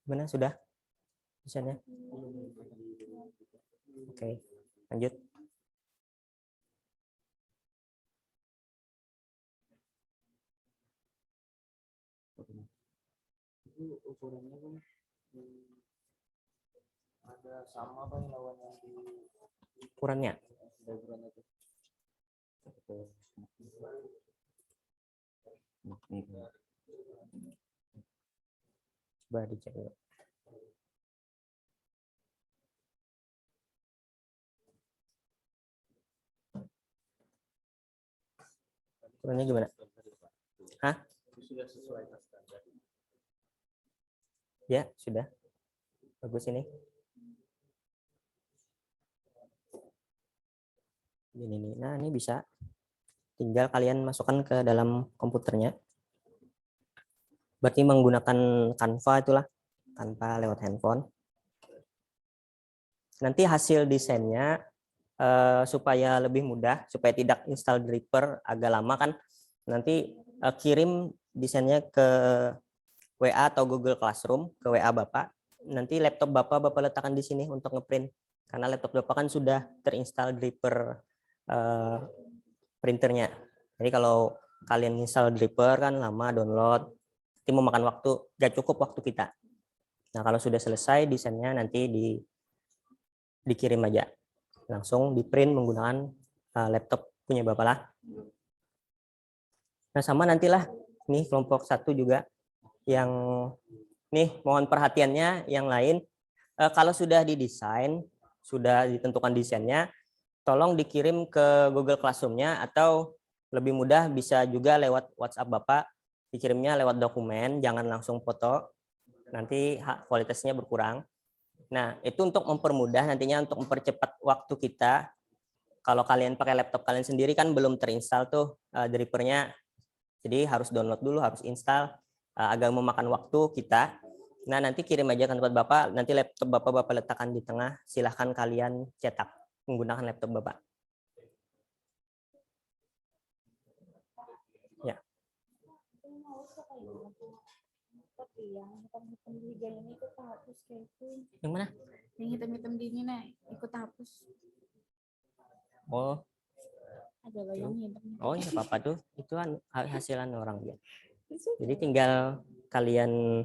Gimana, sudah desainnya? Oke, lanjut. Itu ukurannya kan ada sama kan lawan yang di Ukurannya. diagram itu. Coba dicek dulu. Ukurannya gimana? Hah? Sudah sesuai standar. Ya, sudah. Bagus ini. Ini nih. Nah, ini bisa. Tinggal kalian masukkan ke dalam komputernya. Berarti menggunakan Canva itulah. Tanpa lewat handphone. Nanti hasil desainnya supaya lebih mudah, supaya tidak install Draper agak lama kan. Nanti kirim desainnya ke WA atau Google Classroom, ke WA Bapak. Nanti laptop Bapak letakkan di sini untuk ngeprint. Karena laptop Bapak kan sudah terinstall Draper printernya. Jadi kalau kalian install Draper kan lama download, nanti mau makan waktu, gak cukup waktu kita. Nah kalau sudah selesai desainnya nanti dikirim aja. Langsung di print menggunakan laptop punya Bapak lah. Nah sama nantilah, ini kelompok 1 juga. Yang nih mohon perhatiannya yang lain, kalau sudah didesain, sudah ditentukan desainnya, tolong dikirim ke Google Classroom-nya atau lebih mudah bisa juga lewat WhatsApp Bapak, dikirimnya lewat dokumen, jangan langsung foto, nanti kualitasnya berkurang. Nah itu untuk mempermudah nantinya, untuk mempercepat waktu kita. Kalau kalian pakai laptop kalian sendiri kan belum terinstall tuh Draper-nya, jadi harus download dulu, harus install. Agak memakan waktu kita. Nah nanti kirim aja ke tempat Bapak, nanti laptop Bapak letakkan di tengah, silahkan kalian cetak menggunakan laptop Bapak. Ya. Yang mana? Yang hitam-hitam di ini nah, ikut hapus. Oh. Ada bayangin. Oh ya apa tuh? Itu kan hasilan orang ya. Jadi tinggal kalian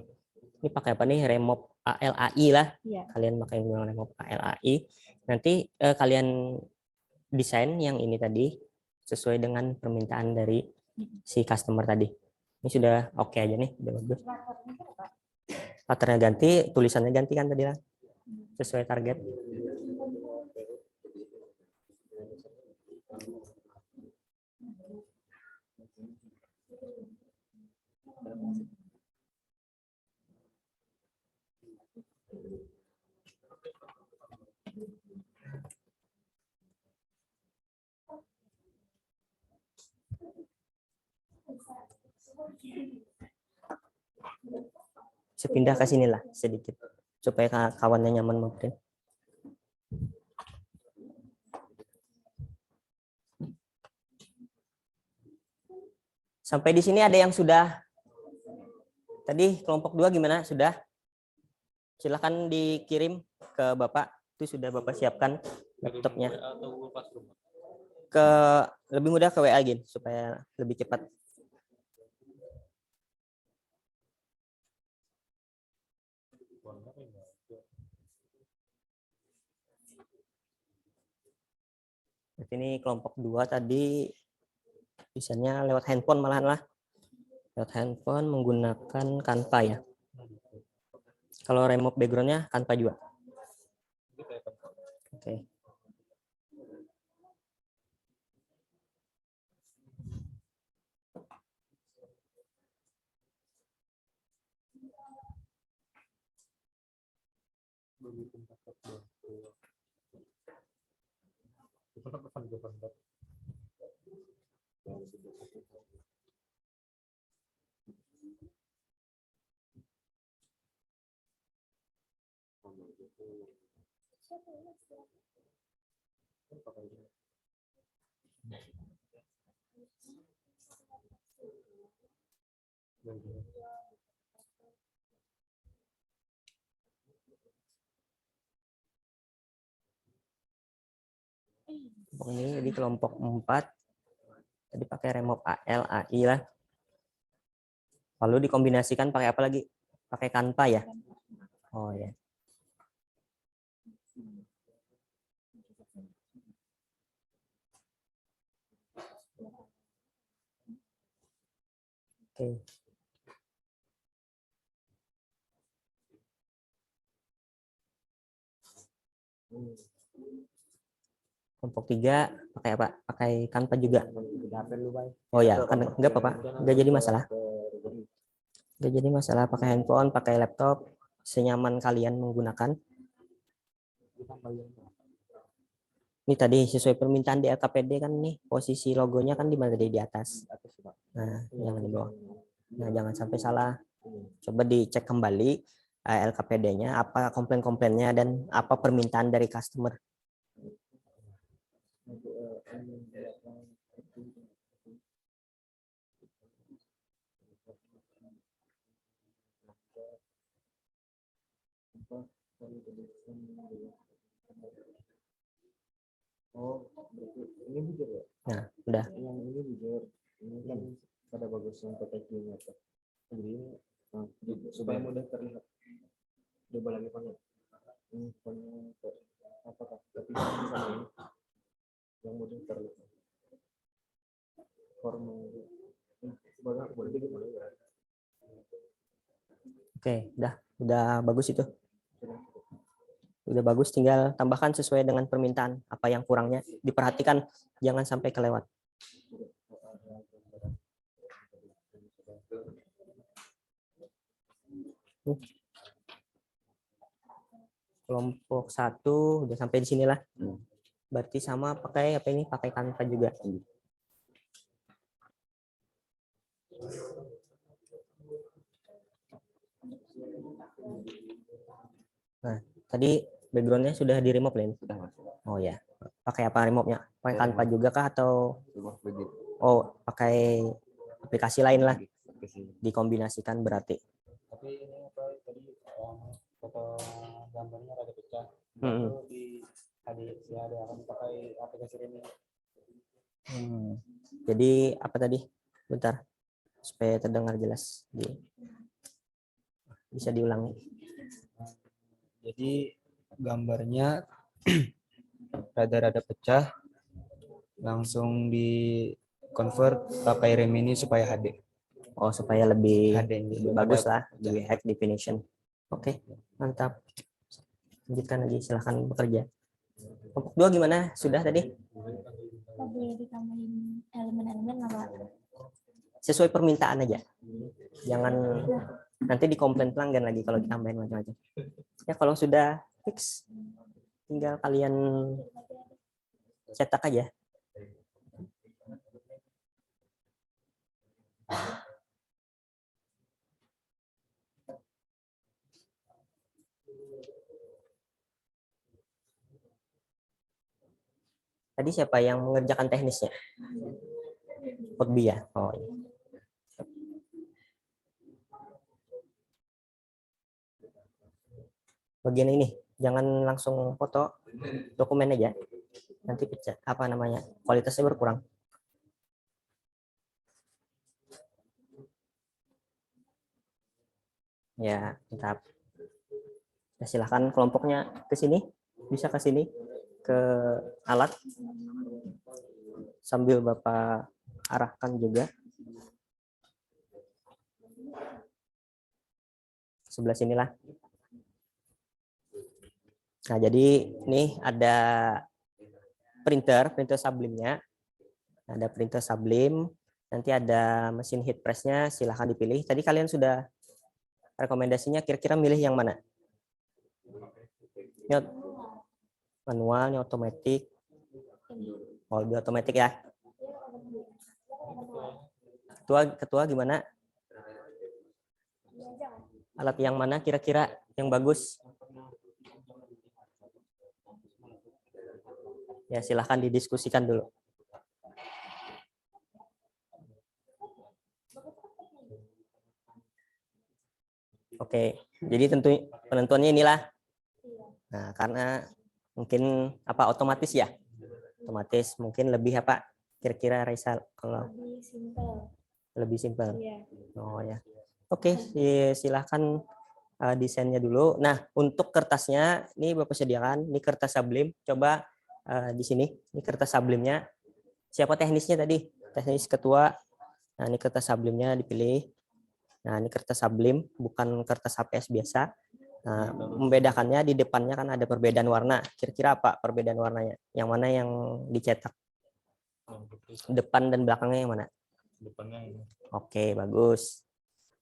ini pakai apa nih, remove ALAI lah. Ya. Kalian pakai remove ALAI. Nanti kalian desain yang ini tadi sesuai dengan permintaan dari si customer tadi. Ini sudah oke aja nih, udah bagus. Patternnya ganti, tulisannya ganti kan tadi lah, sesuai target. Saya pindah ke sini lah sedikit supaya kawannya nyaman mungkin. Sampai di sini ada yang sudah? Tadi kelompok 2 gimana? Sudah? Silakan dikirim ke Bapak. Itu sudah Bapak siapkan laptopnya. Lebih mudah ke WA gini supaya lebih cepat. Berarti ini kelompok 2 tadi bisanya lewat handphone malahan lah. Lewat handphone menggunakan Canva ya. Kalau remove backgroundnya Canva juga. Oke. Ini di kelompok 4 tadi pakai remove AL, AI lah. Lalu dikombinasikan pakai apa lagi? Pakai Canva ya? Oh ya. Oke. Kelompok 3 pakai apa? Pakai Canva juga. Oh ya, kan enggak apa-apa. Enggak jadi masalah. Enggak jadi masalah pakai handphone, pakai laptop, senyaman kalian menggunakan. Ini tadi sesuai permintaan di LKPD kan nih, posisi logonya kan di mana di atas. Nah, jangan di bawah. Nah, jangan sampai salah. Coba dicek kembali LKPD-nya, apa komplain-komplainnya dan apa permintaan dari customer. Oh, ini bujur ya? Nah, udah. Yang ini bujur. Ini kan pada bagus yang PTQ-nya. Jadi ini supaya mudah terlihat. Coba lagi pakai. Ini apakah? Tapi sama ini yang mudah terlihat. Formal. Boleh bikin boleh ya. Oke, udah bagus itu. Udah bagus, tinggal tambahkan sesuai dengan permintaan. Apa yang kurangnya diperhatikan, jangan sampai kelewat. Kelompok 1 udah sampai di sinilah. Berarti sama pakai apa ini? Pakai Canva juga. Nah, tadi backgroundnya sudah di remove lain. Oh ya, pakai apa remove-nya? Pakai Canva juga kah atau pakai aplikasi lain lah? Dikombinasikan berarti. Tapi ini apa tadi foto gambarnya rada pecah. Itu si ada akan pakai aplikasi ini. Jadi apa tadi? Bentar, supaya terdengar jelas. Bisa diulangi. Jadi gambarnya rada-rada pecah, langsung di convert pakai Remini supaya HD. Oh, supaya lebih bagus lah, Ya. lebih high definition. Oke, mantap. Lanjutkan lagi, silahkan bekerja. Kelompok 2 gimana? Sudah tadi? Boleh ditambahin elemen-elemen apa? Sesuai permintaan aja. Jangan nanti dikomplain pelanggan lagi kalau ditambahin macam-macam. Ya kalau sudah fix, tinggal kalian cetak aja. Tadi siapa yang mengerjakan teknisnya? Hotbi ya. Oh, iya. Bagian ini jangan langsung foto dokumen aja. Nanti pecah apa namanya? Kualitasnya berkurang. Ya, mantap. Ya, silahkan kelompoknya ke sini, bisa ke sini, ke alat, sambil Bapak arahkan juga. Sebelah sinilah. Nah, jadi ini ada printer Sublimnya. Ada printer Sublim, nanti ada mesin heat press-nya, silahkan dipilih. Tadi kalian sudah rekomendasinya kira-kira milih yang mana? Ini manual, ini otomatis. Oh, lebih otomatis ya. Ketua gimana? Alat yang mana kira-kira yang bagus? Ya, silahkan didiskusikan dulu. Oke, jadi tentu penentuannya inilah. Nah, karena mungkin apa otomatis ya? Otomatis mungkin lebih apa? Kira-kira Raisa kalau lebih simpel. Iya. Oh ya. Oke, silahkan desainnya dulu. Nah, untuk kertasnya ini Bapak sediakan, ini kertas Sublim. Coba di sini, ini kertas Sublimnya. Siapa teknisnya tadi? Teknis ketua. Nah, ini kertas Sublimnya dipilih. Nah, ini kertas Sublim, bukan kertas HPS biasa. Nah, membedakannya di depannya kan ada perbedaan warna. Kira-kira apa perbedaan warnanya? Yang mana yang dicetak? Depan dan belakangnya yang mana? Depannya ini. Oke, bagus.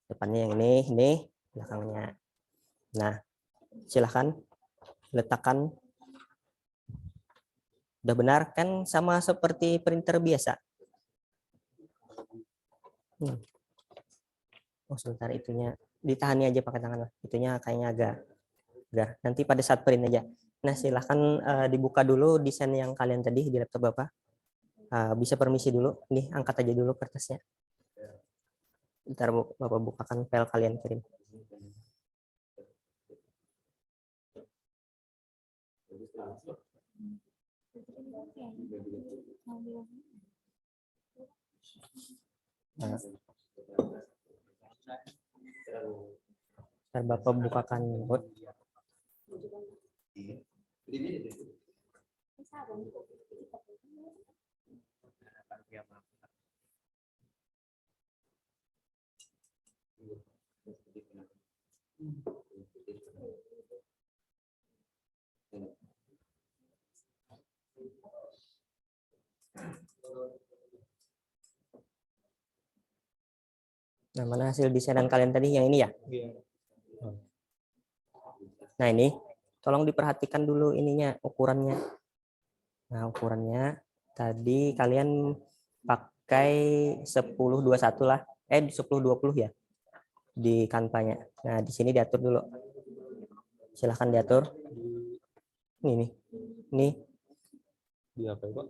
Depannya yang ini belakangnya. Nah, silahkan letakkan. Udah benar kan, sama seperti printer biasa. Oh, sebentar, itunya ditahani aja pakai tangan lah. Itunya kayaknya agak. Nanti pada saat print aja. Nah, silahkan dibuka dulu desain yang kalian tadi di laptop Bapak. Bisa permisi dulu. Nih, angkat aja dulu kertasnya. Ntar Bapak bukakan file kalian kirim. Nah, ntar Bapak bukakan Word. Nah, mana hasil desainan kalian tadi yang ini ya? Nah, ini tolong diperhatikan dulu ininya, ukurannya. Nah, ukurannya tadi kalian pakai 1021 lah. 1020 ya di kanvanya. Nah, di sini diatur dulu. Silahkan diatur. Ini. Di apa, Pak?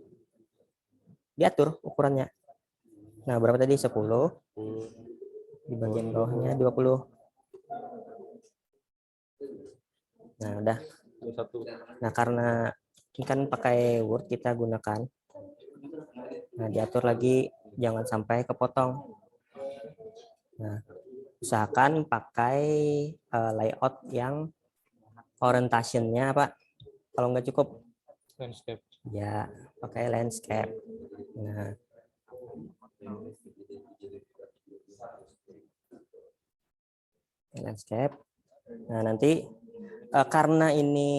Diatur ukurannya. Nah, berapa tadi? 10. Di bagian bawahnya 20. Nah, udah. 21. Nah, karena ini kan pakai Word kita gunakan. Nah, diatur lagi jangan sampai kepotong. Nah, usahakan pakai layout yang orientation-nya apa? Kalau nggak cukup Landscape. ya pakai landscape. Nah, landscape. Nah, nanti karena ini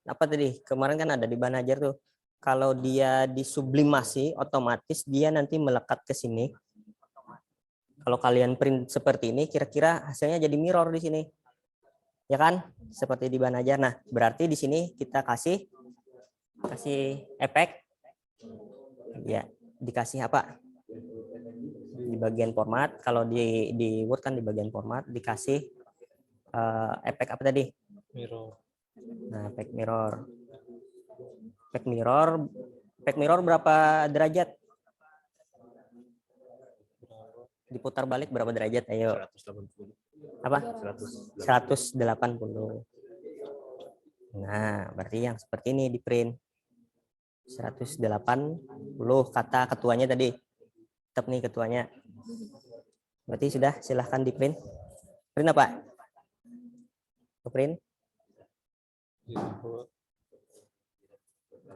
apa tadi? Kemarin kan ada di Banajar tuh. Kalau dia disublimasi otomatis dia nanti melekat ke sini. Kalau kalian print seperti ini kira-kira hasilnya jadi mirror di sini. Ya kan? Seperti di Banajar. Nah, berarti di sini kita kasih efek. Ya, dikasih apa? Di bagian format. Kalau di Word kan di bagian format dikasih efek apa tadi? Mirror. Nah, efek mirror. Efek mirror Back mirror berapa derajat? Diputar balik berapa derajat? Ayo. 180. Apa? 100. 180. Nah, berarti yang seperti ini di print. 180 kata ketuanya tadi. Tetap nih ketuanya. Berarti sudah, silahkan di print. Print apa? Ke print.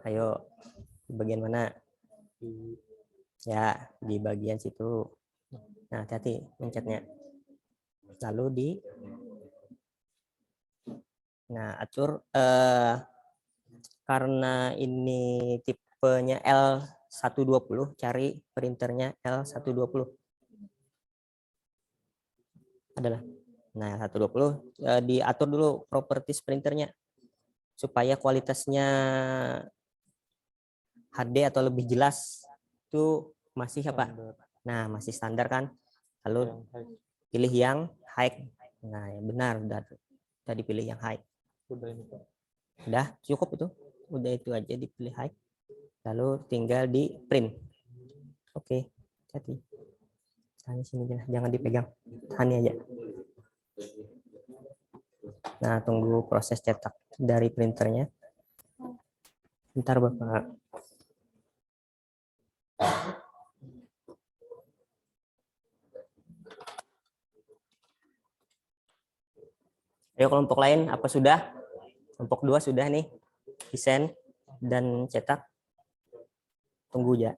Ayo, di bagian mana? Ya, di bagian situ. Nah, hati-hati mencetnya. Lalu di Nah, atur karena ini tipenya L120, cari printernya L120. Adalah. Nah, L120 diatur dulu properties printernya supaya kualitasnya HD atau lebih jelas. Itu masih apa? Nah, masih standar kan? Lalu pilih yang high. Nah, yang benar udah dipilih yang high. Udah cukup itu. Udah itu aja dipilih high. Lalu tinggal di print. Oke, hati. Tahan sini aja, jangan dipegang. Tahan aja. Nah, tunggu proses cetak dari printernya. Bentar, Bapak. Ayo kelompok lain, apa sudah? Kelompok 2 sudah nih. Desain dan cetak. Tunggu ya.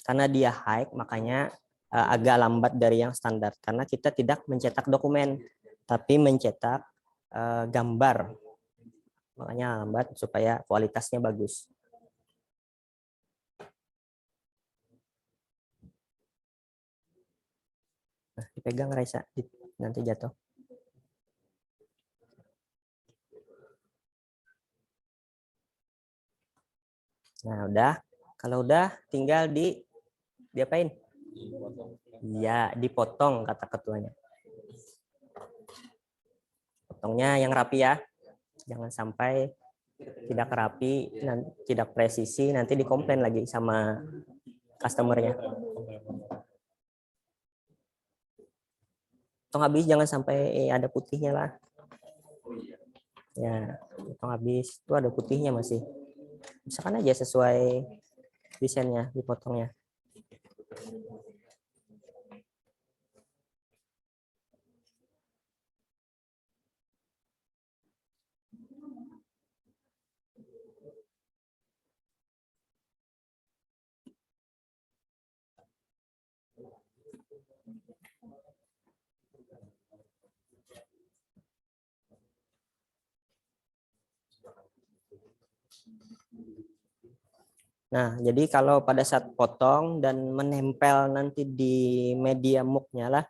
Karena dia high, makanya agak lambat dari yang standar. Karena kita tidak mencetak dokumen, tapi mencetak gambar. Makanya lambat supaya kualitasnya bagus. Nah, dipegang Raisa, nanti jatuh. Nah, udah. Kalau udah tinggal diapain? Ya, dipotong kata ketuanya. Potongnya yang rapi ya. Jangan sampai tidak rapi, tidak presisi, nanti dikomplain lagi sama customernya. Potong habis, jangan sampai ada putihnya lah. Ya, potong habis, itu ada putihnya masih. Misalkan aja sesuai desainnya, dipotongnya. Nah, jadi kalau pada saat potong dan menempel nanti di media MOOC-nya lah,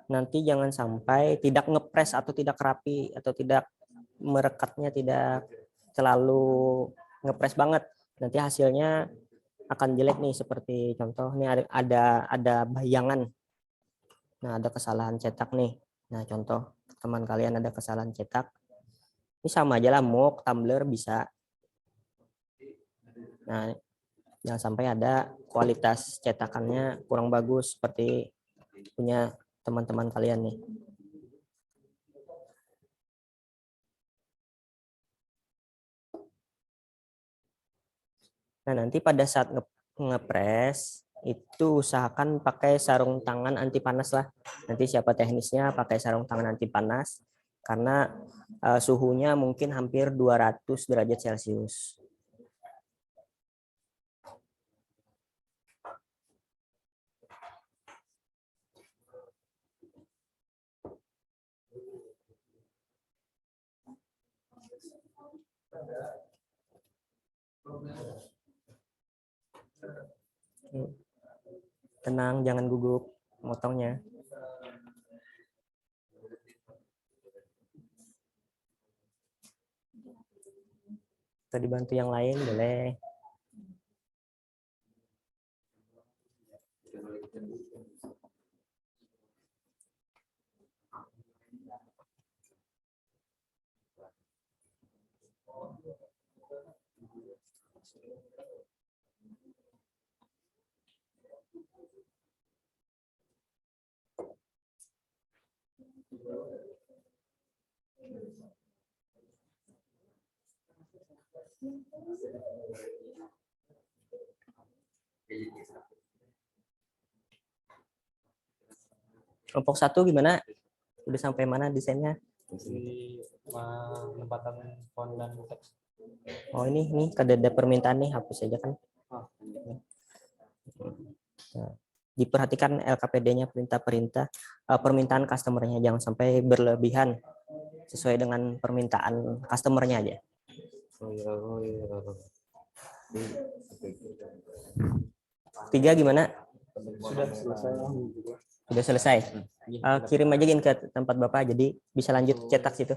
nanti jangan sampai tidak ngepres atau tidak rapi atau tidak merekatnya tidak terlalu ngepres banget. Nanti hasilnya akan jelek nih, seperti contoh nih ada bayangan. Nah, ada kesalahan cetak nih. Nah, contoh teman kalian ada kesalahan cetak. Ini sama aja lah, MOOC, Tumblr bisa. Nah, jangan sampai ada kualitas cetakannya kurang bagus seperti punya teman-teman kalian nih. Nah, nanti pada saat ngepres itu usahakan pakai sarung tangan anti panas lah. Nanti siapa teknisnya pakai sarung tangan anti panas karena suhunya mungkin hampir 200 derajat Celcius. Tenang, jangan gugup motongnya. Kita dibantu yang lain boleh. Kelompok 1 gimana? Udah sampai mana desainnya? Di penempatan font dan teks. Oh ini kada ada permintaan nih, hapus aja kan. Nah, diperhatikan LKPD-nya, perintah-perintah permintaan customer-nya, jangan sampai berlebihan, sesuai dengan permintaan customer-nya aja. Oh iya. 3 gimana? Sudah selesai. Sudah selesai. Kirim aja Gin ke tempat Bapak, jadi bisa lanjut cetak situ.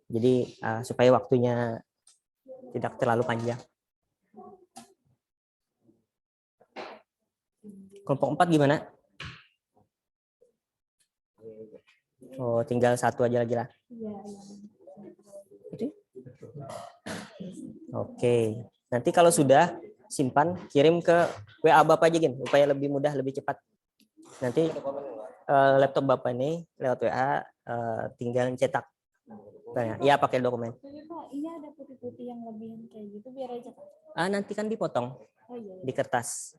Jadi supaya waktunya tidak terlalu panjang. Kelompok 4 gimana? Oh, tinggal 1 aja lagi lah. Oke. Nanti kalau sudah, simpan, kirim ke WA Bapak aja Gin, supaya lebih mudah, lebih cepat. Nanti laptop Bapak ini lewat WA tinggal cetak. Ya pakai dokumen. Pak, ini ada putih-putih yang lebih kayak gitu biar aja. Nanti kan dipotong Oh iya. di kertas.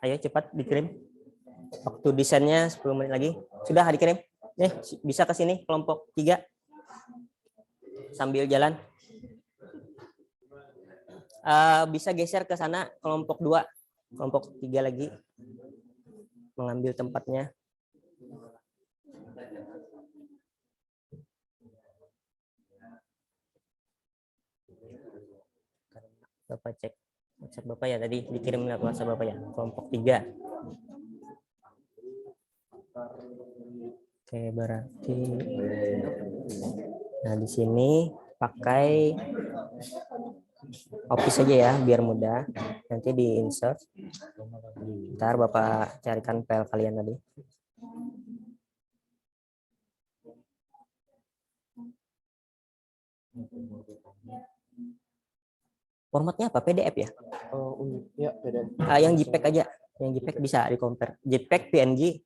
Ayo cepat dikirim. Waktu desainnya 10 menit lagi. Sudah dikirim. Nih, bisa ke sini kelompok 3. Sambil jalan. Bisa geser ke sana kelompok 2. Kelompok 3 lagi. Mengambil tempatnya. Bapak cek WhatsApp Bapak ya, tadi dikirim lewat WhatsApp Bapak ya, kelompok 3. Oke, berarti nah di sini pakai Office aja ya biar mudah. Nanti di insert. Ntar Bapak carikan file kalian tadi. Formatnya apa? PDF ya? Ya, PDF. Yang JPEG aja. Yang JPEG bisa di-compare. JPEG, PNG.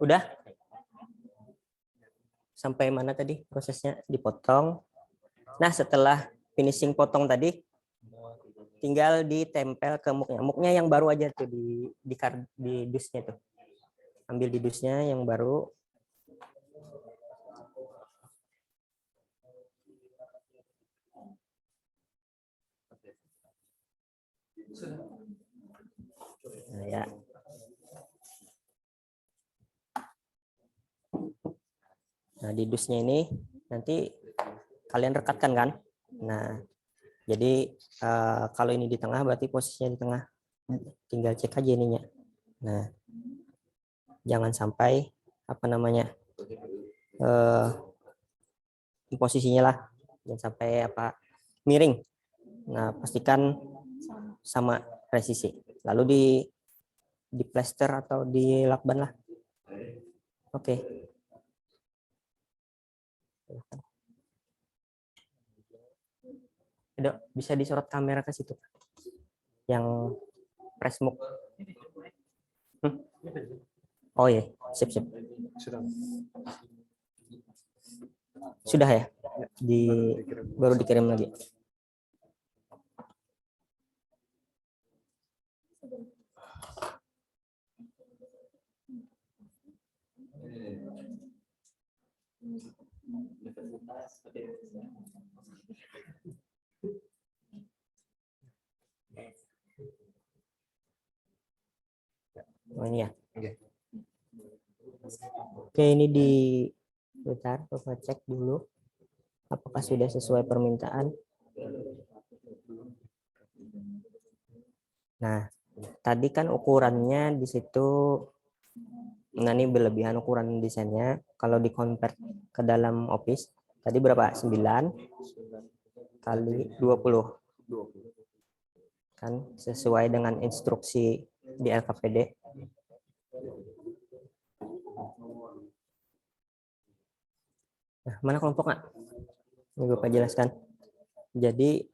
Udah? Sampai mana tadi prosesnya? Dipotong. Nah, setelah finishing potong tadi, tinggal ditempel ke muknya. Muknya yang baru aja tuh di dusnya tuh. Ambil di dusnya yang baru. Nah, ya. Nah, di dusnya ini nanti kalian rekatkan kan? Nah, jadi kalau ini di tengah berarti posisinya di tengah. Tinggal cek aja ininya. Nah, jangan sampai apa namanya? Posisinya lah. Jangan sampai apa miring. Nah, pastikan sama presisi. Lalu di plester atau di lakban lah. Oke. Udah, bisa disorot kamera ke situ. Yang pressmuk. Oh iya, sip. Sudah ya? Baru dikirim lagi. Oh ini ya. Oke, ini bentar, Bapak cek dulu apakah sudah sesuai permintaan. Nah, tadi kan ukurannya di situ, nah ini berlebihan ukuran desainnya. Kalau di-convert ke dalam Office, tadi berapa? 9 kali 20 kan sesuai dengan instruksi di LKPD. Nah, mana kelompok nggak? Ini Bapak jelaskan. Jadi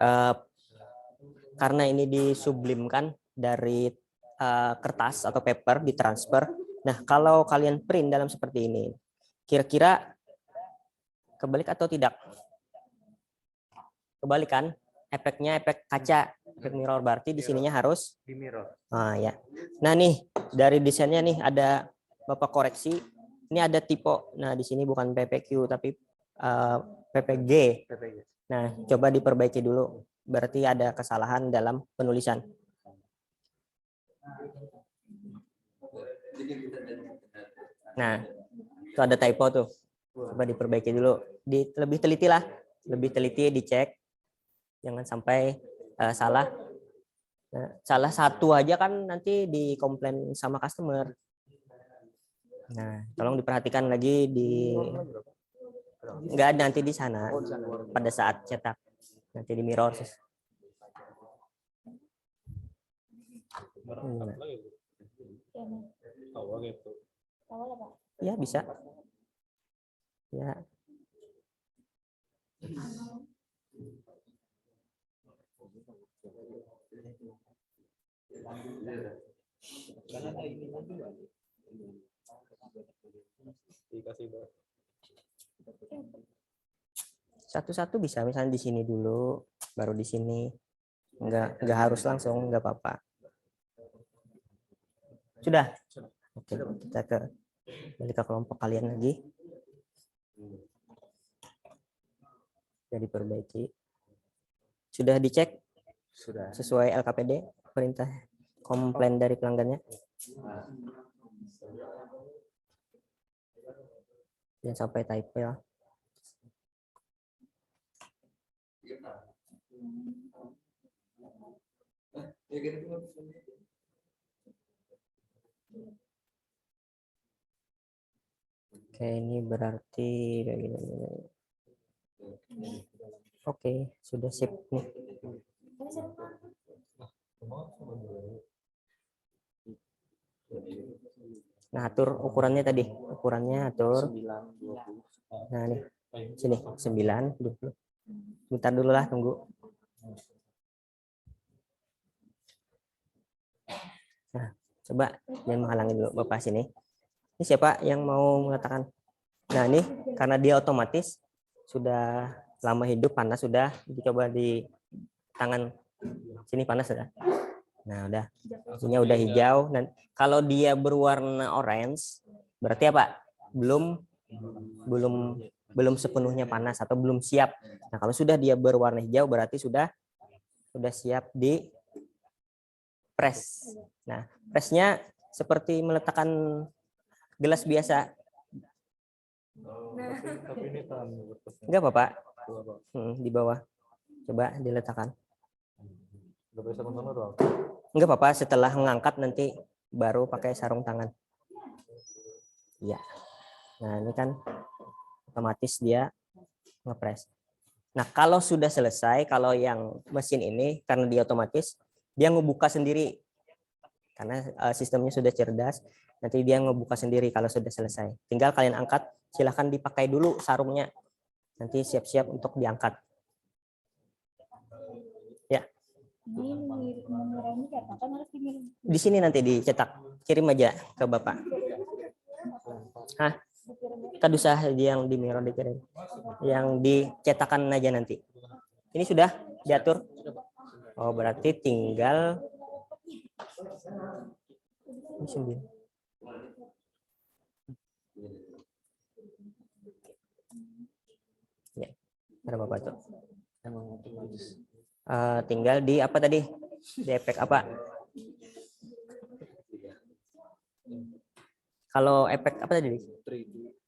karena ini disublimkan dari kertas atau paper ditransfer. Nah, kalau kalian print dalam seperti ini, kira-kira kebalik atau tidak? Kebalik kan? Efeknya efek kaca, efek mirror, berarti di sininya harus Di mirror. ah ya. Nah nih dari desainnya nih ada Bapak koreksi. Ini ada typo. Nah di sini bukan PPQ tapi PPG. Nah coba diperbaiki dulu. Berarti ada kesalahan dalam penulisan. Nah itu ada typo tuh. Coba diperbaiki dulu. Lebih teliti lah. Lebih teliti dicek. Jangan sampai salah. Nah, salah satu aja kan nanti dikomplain sama customer. Nah, tolong diperhatikan lagi nggak ada nanti di sana pada saat cetak. Nanti di mirror. Ya bisa. Ya. Satu-satu bisa, misalnya di sini dulu, baru di sini. Nggak harus langsung, nggak apa-apa. Sudah? Oke, kita balik ke kelompok kalian lagi. Sudah diperbaiki. Sudah dicek? Sudah. Sesuai LKPD, perintah komplain dari pelanggannya. Jangan sampai typo ya. Oke, ini berarti oke, sudah sip nih. Nah, atur ukurannya tadi. Ukurannya atur. Nah, nih. Sini 9, 20. Bentar dulu lah, tunggu. Nah, coba jangan menghalangi dulu Bapak sini. Ini siapa yang mau mengatakan? Nah, ini karena dia otomatis sudah lama hidup, panas sudah, dicoba di tangan sini panas sudah. Nah, udah. Ininya udah hijau dan kalau dia berwarna orange berarti apa? Belum sepenuhnya panas atau belum siap. Nah, kalau sudah dia berwarna hijau berarti sudah siap di press. Nah, pressnya seperti meletakkan gelas biasa. Enggak apa-apa. Di bawah. Coba diletakkan. Enggak apa-apa, setelah mengangkat nanti baru pakai sarung tangan. Ya. Nah, ini kan otomatis dia ngepres. Nah, kalau sudah selesai, kalau yang mesin ini karena dia otomatis, dia ngebuka sendiri. Karena sistemnya sudah cerdas, nanti dia ngebuka sendiri kalau sudah selesai. Tinggal kalian angkat, silahkan dipakai dulu sarungnya. Nanti siap-siap untuk diangkat. Ya. Di sini nanti dicetak. Kirim aja ke Bapak. Hah? Kita usah yang di mirror dikirim. Yang dicetakan aja nanti. Ini sudah diatur? Oh, berarti tinggal ini 9. Ya, ada Bapak tuh. Tinggal di apa tadi? Di efek apa? Kalau efek apa tadi?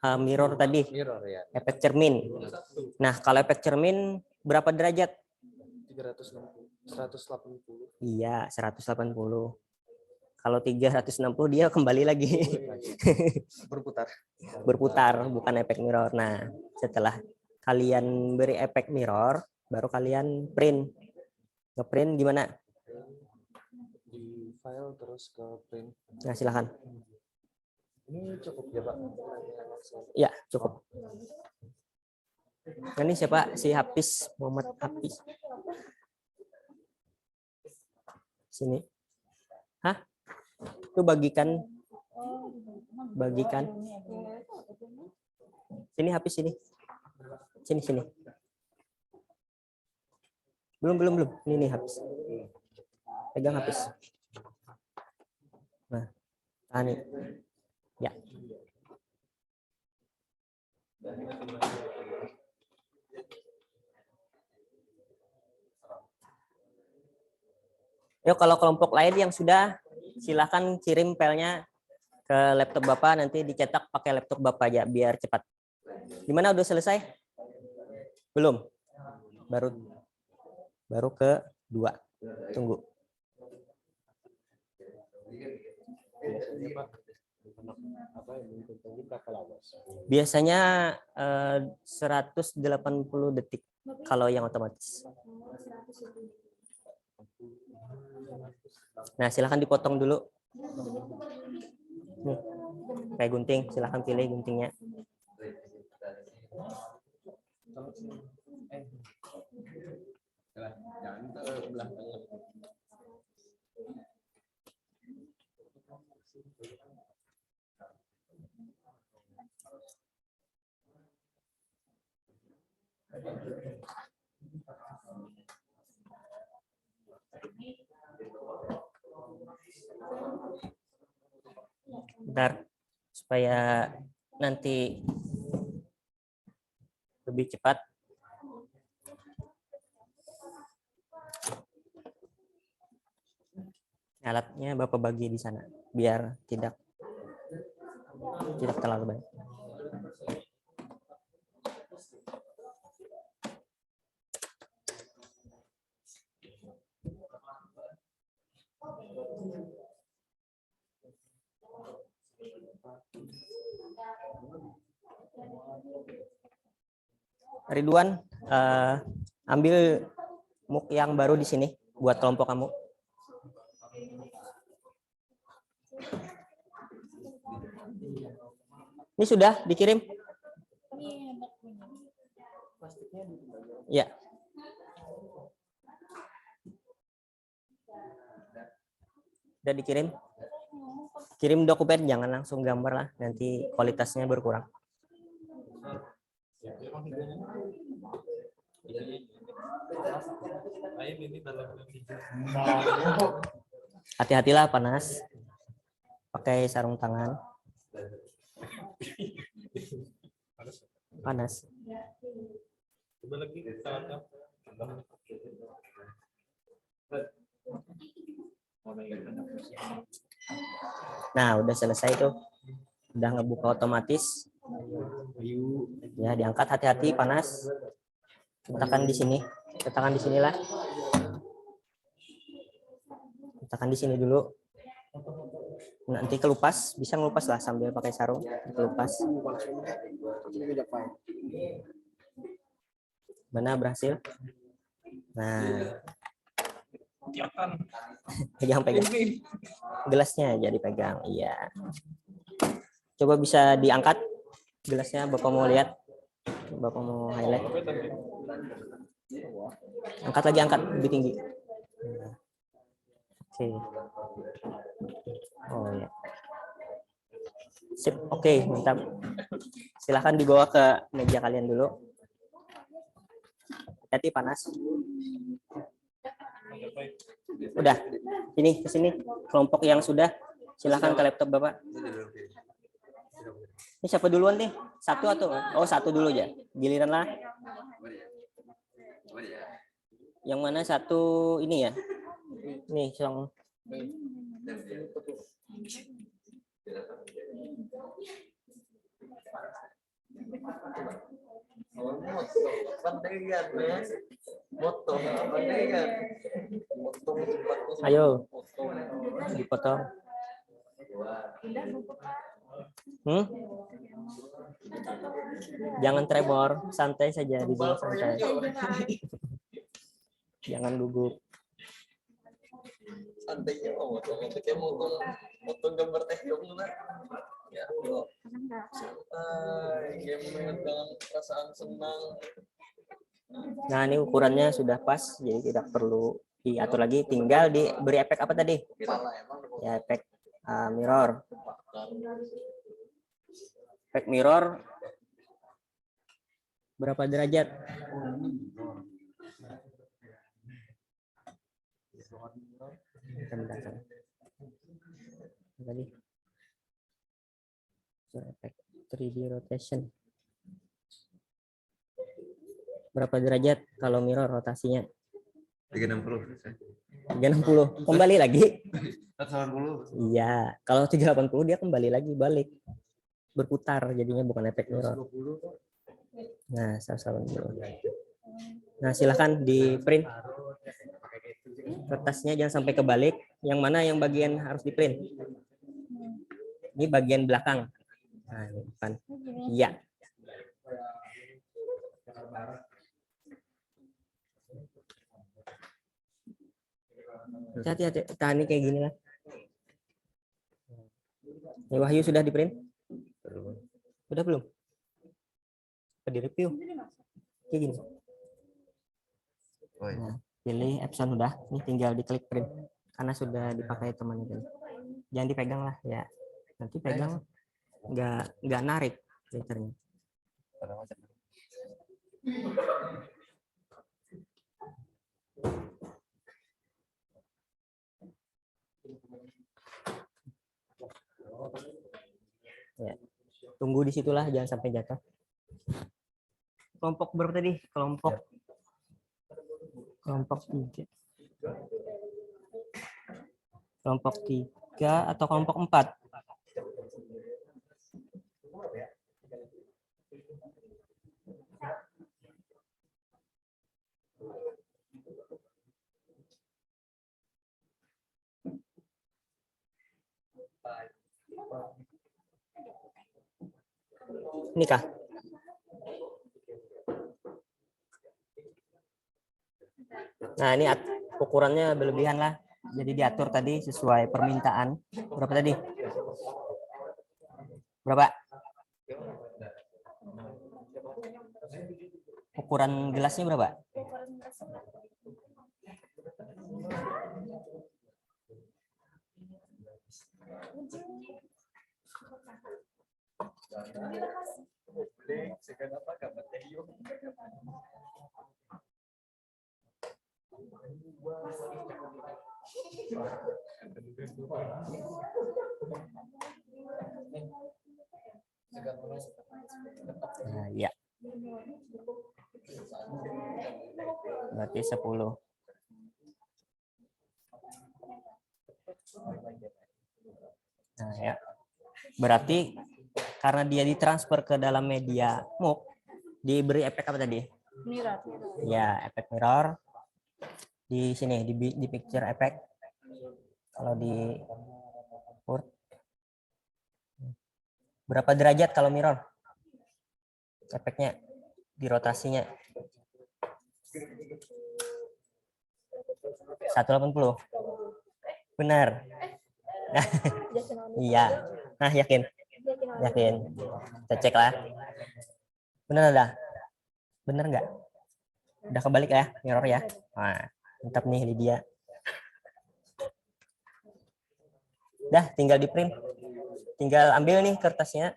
Mirror tadi. Mirror ya. Efek cermin. Nah, kalau efek cermin berapa derajat? 180. Iya, 180. Kalau 360 dia kembali lagi. Berputar, bukan efek mirror. Nah, setelah kalian beri efek mirror, baru kalian print. Ngeprint gimana? file terus ke print. Nah, silakan. Ini cukup ya Pak? Ya, cukup. Nah, ini siapa? Si Hafiz, Muhammad Hafiz. Sini. Hah? Itu bagikan. Sini Hafiz, sini. Sini. Belum. Ini nih Hafiz. Pegang Hafiz. Nah, tahan nih. Ya. Yuk, kalau kelompok lain yang sudah, silahkan kirim filenya ke laptop Bapak, nanti dicetak pakai laptop Bapak aja biar cepat. Gimana, udah selesai? Belum? Baru ke 2. Tunggu. Biasanya 180 detik kalau yang otomatis. Nah, silahkan dipotong dulu. Nih, kayak gunting, silahkan pilih guntingnya. Bentar, supaya nanti lebih cepat. Alatnya Bapak bagi di sana, biar tidak terlalu banyak. Ridwan, ambil MOOC yang baru di sini buat kelompok kamu. Ini sudah dikirim? Ya. Sudah dikirim? Kirim dokumen, jangan langsung gambar lah, nanti kualitasnya berkurang. Hati-hatilah, panas. Pakai sarung tangan. Panas. Nah, udah selesai tuh. Udah ngebuka otomatis. Ya, diangkat, hati-hati, panas. Letakkan di sini. Letakkan di sinilah. Letakkan di sini dulu. Nanti kelupas, bisa ngelupas lah sambil pakai sarung. Kelupas. Benar, berhasil. Nah. Pegang. Gelasnya aja dipegang. Iya. Coba bisa diangkat gelasnya, Bapak mau lihat. Bapak mau highlight. Angkat lagi, angkat lebih tinggi. Oke. Oh ya. Sip, oke, mantap. Silahkan dibawa ke meja kalian dulu. Hati-hati, panas. Udah, ini ke sini kelompok yang sudah, silahkan ke laptop Bapak. Ini siapa duluan nih? Satu atau? Oh, satu dulu aja. Giliran lah. Yang mana satu ini ya? Nih, yang ayo dipotong. Jangan tremor, santai saja, dibawa santai. Jangan gugup. Santainya mau motong gambar teh dong lah. Ya, lo santai, game dengan perasaan senang. Nah, ini ukurannya sudah pas, jadi tidak perlu diatur lagi. Tinggal diberi efek apa tadi? Ya, efek mirror. Efek mirror berapa derajat? Tadi efek 3D rotation. Berapa derajat kalau mirror rotasinya? 360. 360. Kembali lagi. 180. Iya, kalau 380 dia kembali lagi balik. Berputar jadinya bukan efek mirror. Nah, 180. Nah, silahkan di print. Kertasnya jangan sampai kebalik. Yang mana yang bagian harus di print? Ini bagian belakang. Nah, ini depan. Iya. Hati-hati, tahan ini kayak gini lah. Ini Wahyu sudah di print? Udah belum? Di review. Kayak gini. Nah, pilih Epson udah. Ini tinggal diklik print. Karena sudah dipakai teman-teman. Jangan dipegang lah ya. Nanti pegang nggak narik printernya. Ya. Tunggu di situlah, jangan sampai jatuh. Kelompok berapa tadi? Kelompok 3. Kelompok 3 atau kelompok 4? Ini kah? Nah, ini ukurannya berlebihan lah. Jadi diatur tadi sesuai permintaan. Berapa tadi? Berapa? Ukuran gelasnya berapa? Nah, ya. Berarti 10. Nah, ya. Berarti karena dia ditransfer ke dalam media MOOC, diberi efek apa tadi? Mirror. Ya, efek mirror. Di sini di picture effect. Kalau di Word. Berapa derajat kalau mirror? Efeknya di rotasinya. 180. Benar. Iya. Nah, yakin. Kita cek lah. Benar ada? Benar nggak? Udah kebalik ya mirror ya. Nah, mantap nih Lydia. Dah, tinggal di print. Tinggal ambil nih kertasnya.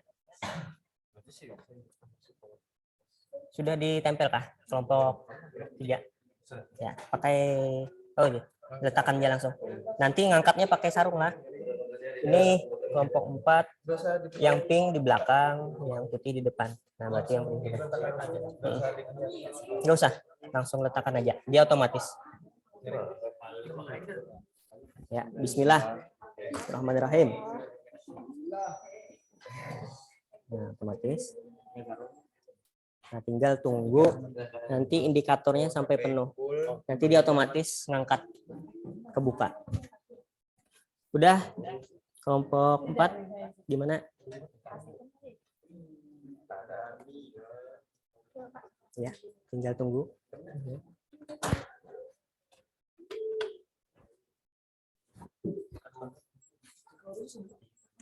Sudah ditempel kah kelompok 3? Ya, pakai letakkan aja langsung. Nanti ngangkatnya pakai sarung lah. Ini kelompok 4, yang pink di belakang, yang putih di depan. Nah, berarti yang pink. Nggak usah, langsung letakkan aja. Dia otomatis. Ya, Bismillahirrahmanirrahim. Nah, otomatis. Nah, tinggal tunggu nanti indikatornya sampai penuh. Nanti dia otomatis ngangkat kebuka. Udah kelompok 4 gimana? Ya, tinggal tunggu.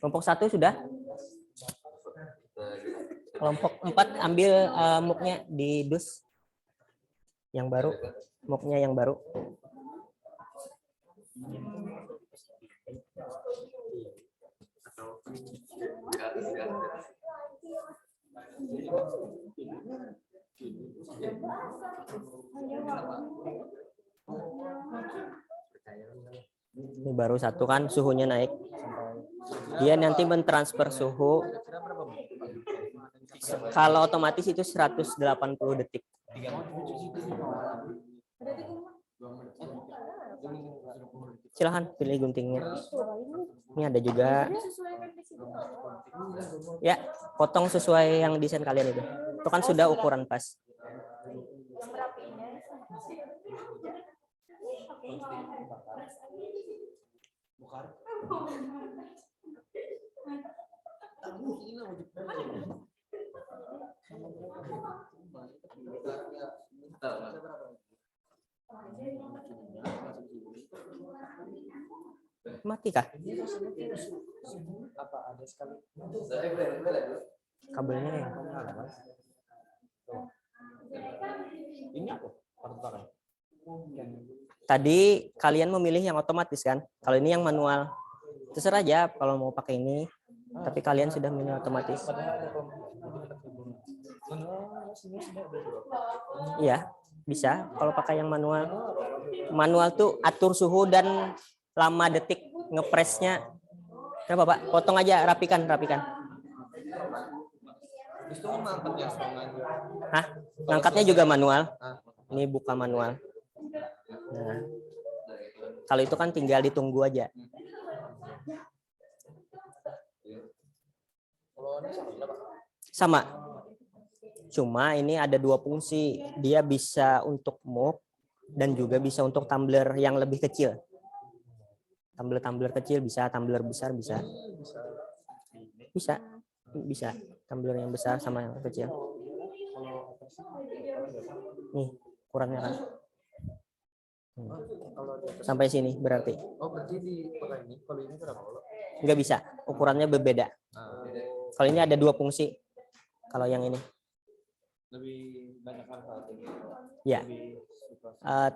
Kelompok 1 sudah? Kelompok 4 ambil MOOC-nya di dus yang baru, MOOC-nya yang baru. Ini baru satu kan, suhunya naik. Dia nanti mentransfer suhu. Kalau otomatis itu 180 detik. Silahkan pilih guntingnya. Ini ada juga. Ya, potong sesuai yang desain kalian itu. Itu kan sudah ukuran pas. Mati kah? Apa ada sekali? Kabelnya yang Ini apa? Pertukaran. tadi kalian memilih yang otomatis kan? Kalau ini yang manual. Terserah aja kalau mau pakai ini. Tapi kalian sudah memilih otomatis. Iya, bisa. Kalau pakai yang manual. Manual tuh atur suhu dan lama detik ngepresnya. Kenapa Pak? Potong aja, rapikan. Hah? Ngangkatnya juga manual. Ini buka manual. Nah, kalau itu kan tinggal ditunggu aja. Sama. Cuma ini ada dua fungsi. Dia bisa untuk MOOC dan juga bisa untuk tumbler yang lebih kecil. Tumbler kecil bisa, tumbler besar bisa. Bisa. Tumbler yang besar sama yang kecil. Nih, ukurannya kan. Sampai sini berarti. Oh, berarti di ini kalau ini berapa? Nggak bisa, ukurannya berbeda. Kalau ini ada dua fungsi. Kalau yang ini. Lebih banyak manfaatnya. Ya.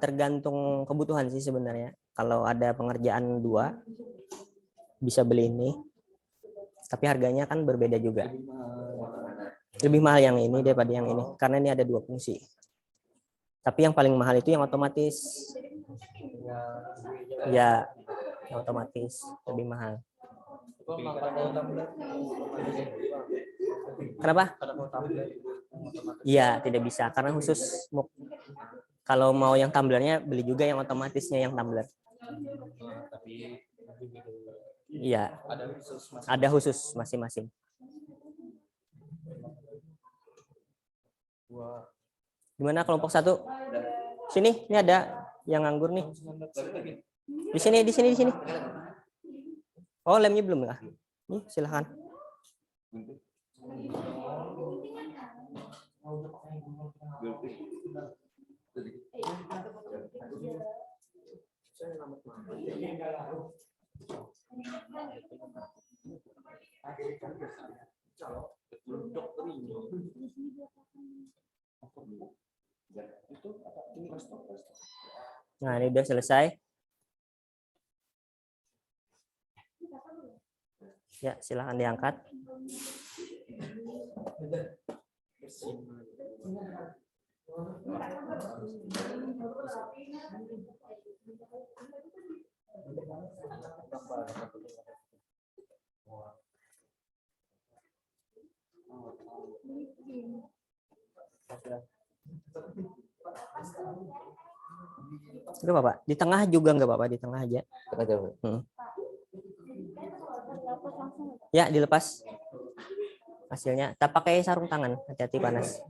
Tergantung kebutuhan sih sebenarnya. Kalau ada pengerjaan 2 bisa beli ini. Tapi harganya kan berbeda juga. Lebih mahal yang ini daripada yang ini karena ini ada dua fungsi. Tapi yang paling mahal itu yang otomatis. Ya, yang otomatis lebih mahal. Kenapa? Iya, tidak bisa karena khusus MOOC. Kalau mau yang tumblernya beli juga yang otomatisnya yang tumbler. Iya. Ada khusus masing-masing. Gimana kelompok 1? Sini, ini ada yang nganggur nih. Di sini. Oh, lemnya belum kah? Nih, silakan. Nah, ini udah selesai. Ya, silakan diangkat. Enggak apa-apa. Di tengah juga enggak apa-apa, di tengah aja. Ya, dilepas hasilnya. Tak pakai sarung tangan, hati-hati panas.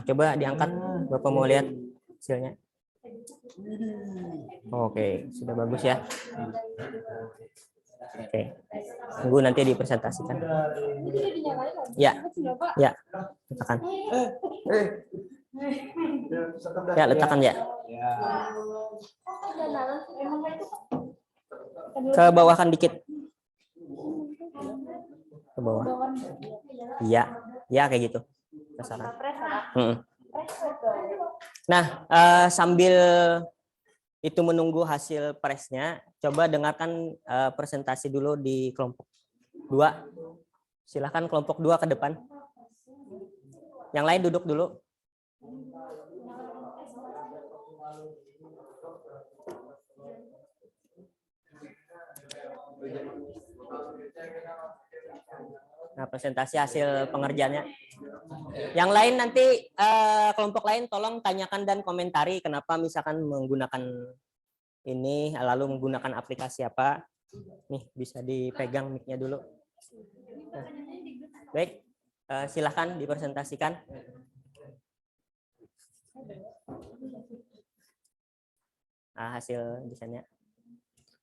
Coba diangkat, Bapak mau lihat hasilnya. Oke, sudah bagus ya. Oke, tunggu nanti dipresentasikan. Ya, tekan. Ya, letakkan ya. Ke bawahkan dikit. Ke bawah. Iya, ya kayak gitu. Kasaran. Nah, sambil itu menunggu hasil presnya, coba dengarkan presentasi dulu di kelompok 2. Silahkan kelompok 2 ke depan. Yang lain duduk dulu. Nah, presentasi hasil pengerjaannya. Yang lain nanti kelompok lain tolong tanyakan dan komentari kenapa misalkan menggunakan ini, lalu menggunakan aplikasi apa. Nih, bisa dipegang mic-nya dulu. Nah, baik, silahkan dipresentasikan. Nah, hasil desainnya.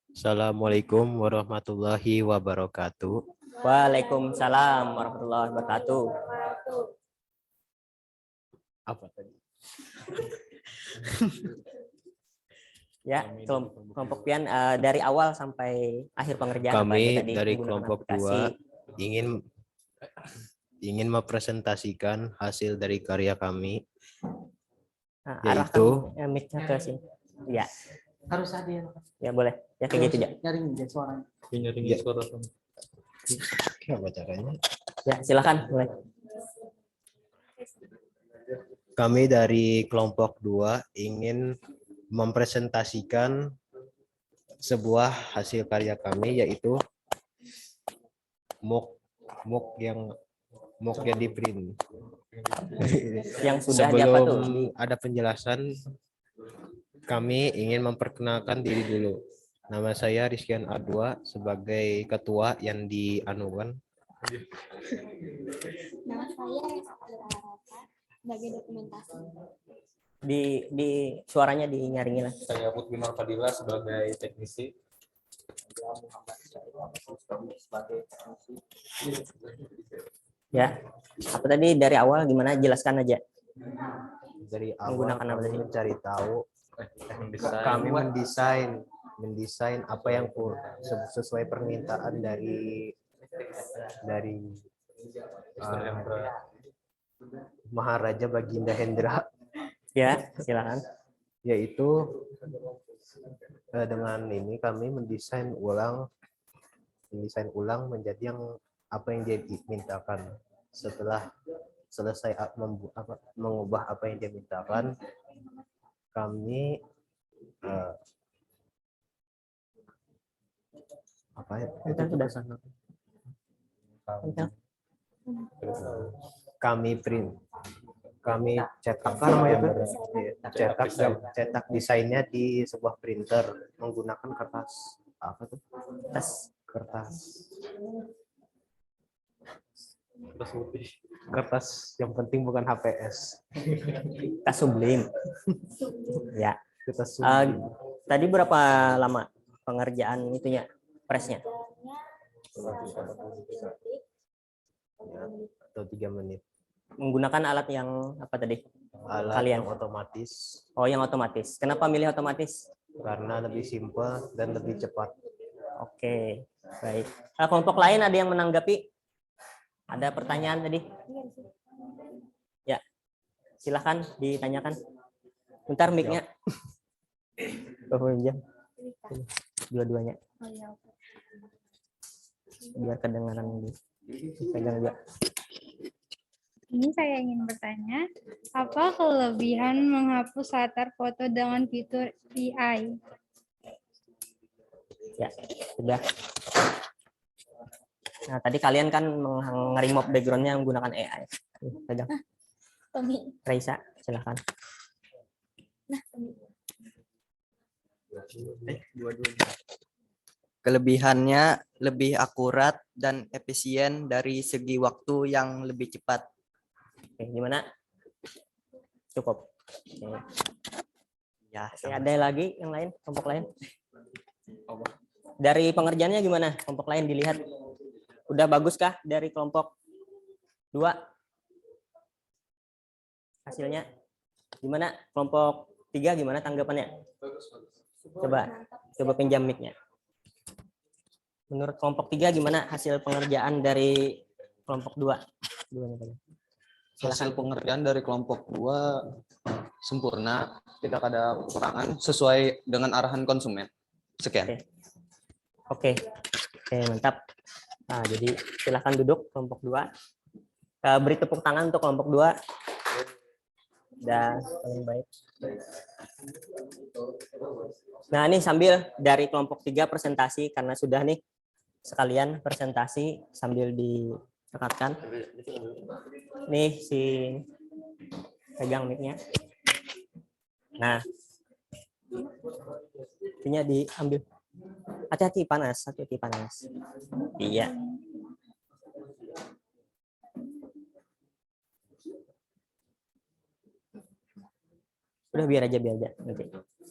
Assalamualaikum warahmatullahi wabarakatuh. Waalaikumsalam warahmatullahi wabarakatuh. Apa tadi? Ya, kelompok pian dari awal sampai akhir pengerjaan. Kami tadi dari menggunakan kelompok aplikasi. 2 ingin mempresentasikan hasil dari karya kami, Nah, yaitu arahkan mic-nya ke sini. Ya, Harus ada ya. ya boleh. Ya kayak gitu ya. Nyaring suara. Ya. Apa caranya? Ya, silakan mulai. Kami dari kelompok 2 ingin mempresentasikan sebuah hasil karya kami, yaitu MOOC yang di print. Yang sudah di apa tuh? Sebelum ada penjelasan, kami ingin memperkenalkan diri dulu. Nama saya Rizkian A2 sebagai ketua yang dianukan. Nama saya sebagai dokumentasi. Di suaranya dinyaringin lah. Saya Putri Nur Fadila sebagai teknisi. Ya, apa tadi dari awal gimana? Jelaskan aja. Dari awal Menggunakan apa kami tadi? mencari tahu, kami mendesain apa yang sesuai permintaan dari Maharaja Baginda Hendra, Ya, silakan. yaitu dengan ini kami mendesain ulang menjadi yang apa yang dia mintakan. Setelah selesai mengubah apa yang dia mintakan, kami kami cetak desainnya di sebuah printer menggunakan kertas kertas yang penting bukan HPS. Kita sublim. Ya. Kertas sublim. Tadi berapa lama pengerjaan itunya, presnya? Atau 3 menit. Menggunakan alat yang apa tadi? Alat Kalian? yang otomatis. Oh, yang otomatis. Kenapa milih otomatis? Karena lebih simpel dan lebih cepat. Oke, baik. Kelompok lain ada yang menanggapi? Ada pertanyaan tadi? Ya, silahkan ditanyakan. Bentar mic-nya. Dua-duanya. Biar kedengaran pegang juga. Ini saya ingin bertanya, apa kelebihan menghapus latar foto dengan fitur AI? Ya, sudah. Nah, tadi kalian kan nge-remove background-nya menggunakan AI. Pegang. Tommy. Raisa, silakan. Nah, Tommy. Kelebihannya lebih akurat dan efisien dari segi waktu yang lebih cepat. Oke, gimana? Cukup. Oke. Ya, Oke, ada lagi yang lain, kelompok lain? Dari pengerjaannya gimana? Kelompok lain dilihat. Udah bagus kah dari kelompok 2? Hasilnya? Gimana kelompok 3 gimana tanggapannya? Coba pinjam mic-nya. Menurut kelompok 3 gimana hasil pengerjaan dari kelompok 2? Hasil pengerjaan dari kelompok 2 sempurna, tidak ada kekurangan sesuai dengan arahan konsumen. Sekian. Oke, mantap. Nah, jadi silakan duduk kelompok 2. Beri tepuk tangan untuk kelompok 2. Dan paling baik. Nah, ini sambil dari kelompok 3 presentasi karena sudah nih sekalian presentasi sambil direkatkan. Nih si pegang mic-nya. Nah, ininya diambil. Hati-hati panas, Iya. Udah biar aja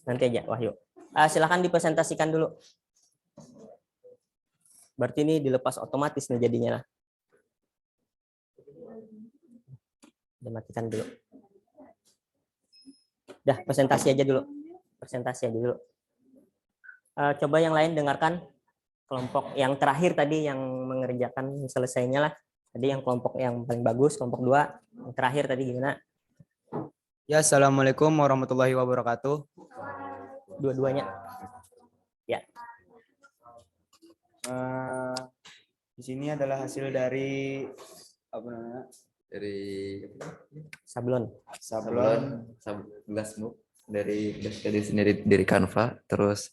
nanti aja Wahyu. Silakan dipresentasikan dulu. Berarti ini dilepas otomatis nih jadinya lah. Dimatikan dulu. Dah presentasi aja dulu. Coba yang lain dengarkan kelompok yang terakhir tadi yang mengerjakan selesainya lah. Tadi yang kelompok yang paling bagus, kelompok 2. Yang terakhir tadi gimana? Ya, assalamualaikum warahmatullahi wabarakatuh. Dua-duanya. Ya. Di sini adalah hasil dari apa namanya? Dari sablon Glassbook dari Canva, terus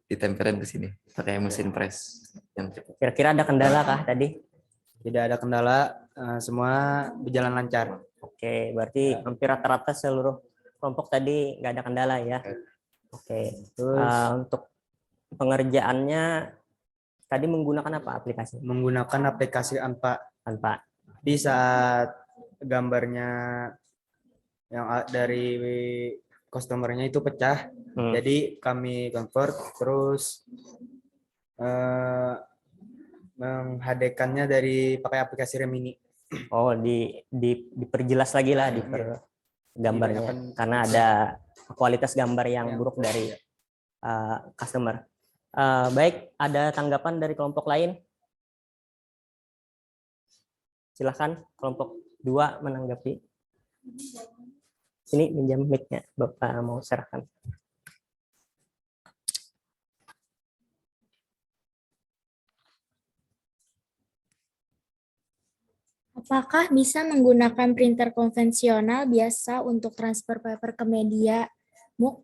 ditempelin ke sini pakai mesin press yang cepat. Kira-kira ada kendala kah tadi? Tidak ada kendala, semua berjalan lancar. Oke, berarti hampir rata-rata seluruh kelompok tadi nggak ada kendala ya. Oke. Untuk pengerjaannya tadi menggunakan apa aplikasi? Menggunakan aplikasi Anpa. Di saat gambarnya yang dari customernya itu pecah, jadi kami convert terus menghadekannya dari pakai aplikasi Remini. Oh, diperjelas lagi lah gambarnya karena ada kualitas gambar yang buruk dari customer. Baik, ada tanggapan dari kelompok lain? Silahkan kelompok 2 menanggapi. Ini pinjam mic-nya, Bapak mau serahkan. Apakah bisa menggunakan printer konvensional biasa untuk transfer paper ke media MOOC?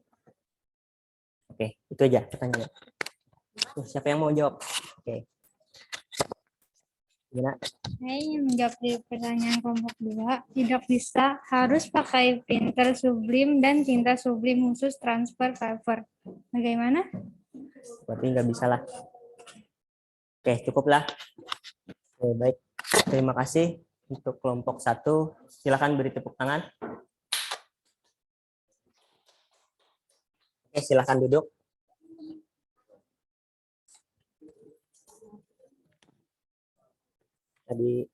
Oke, itu aja pertanyaannya. Siapa yang mau jawab? Oke. Gimana? Saya ingin menjawab di pertanyaan kelompok 2. Tidak bisa, harus pakai printer Sublime dan tinta Sublime khusus transfer paper. Bagaimana? Berarti nggak bisa lah. Oke, cukuplah. Oke, baik. Terima kasih untuk kelompok 1. Silakan beri tepuk tangan. Oke, silakan duduk. Tadi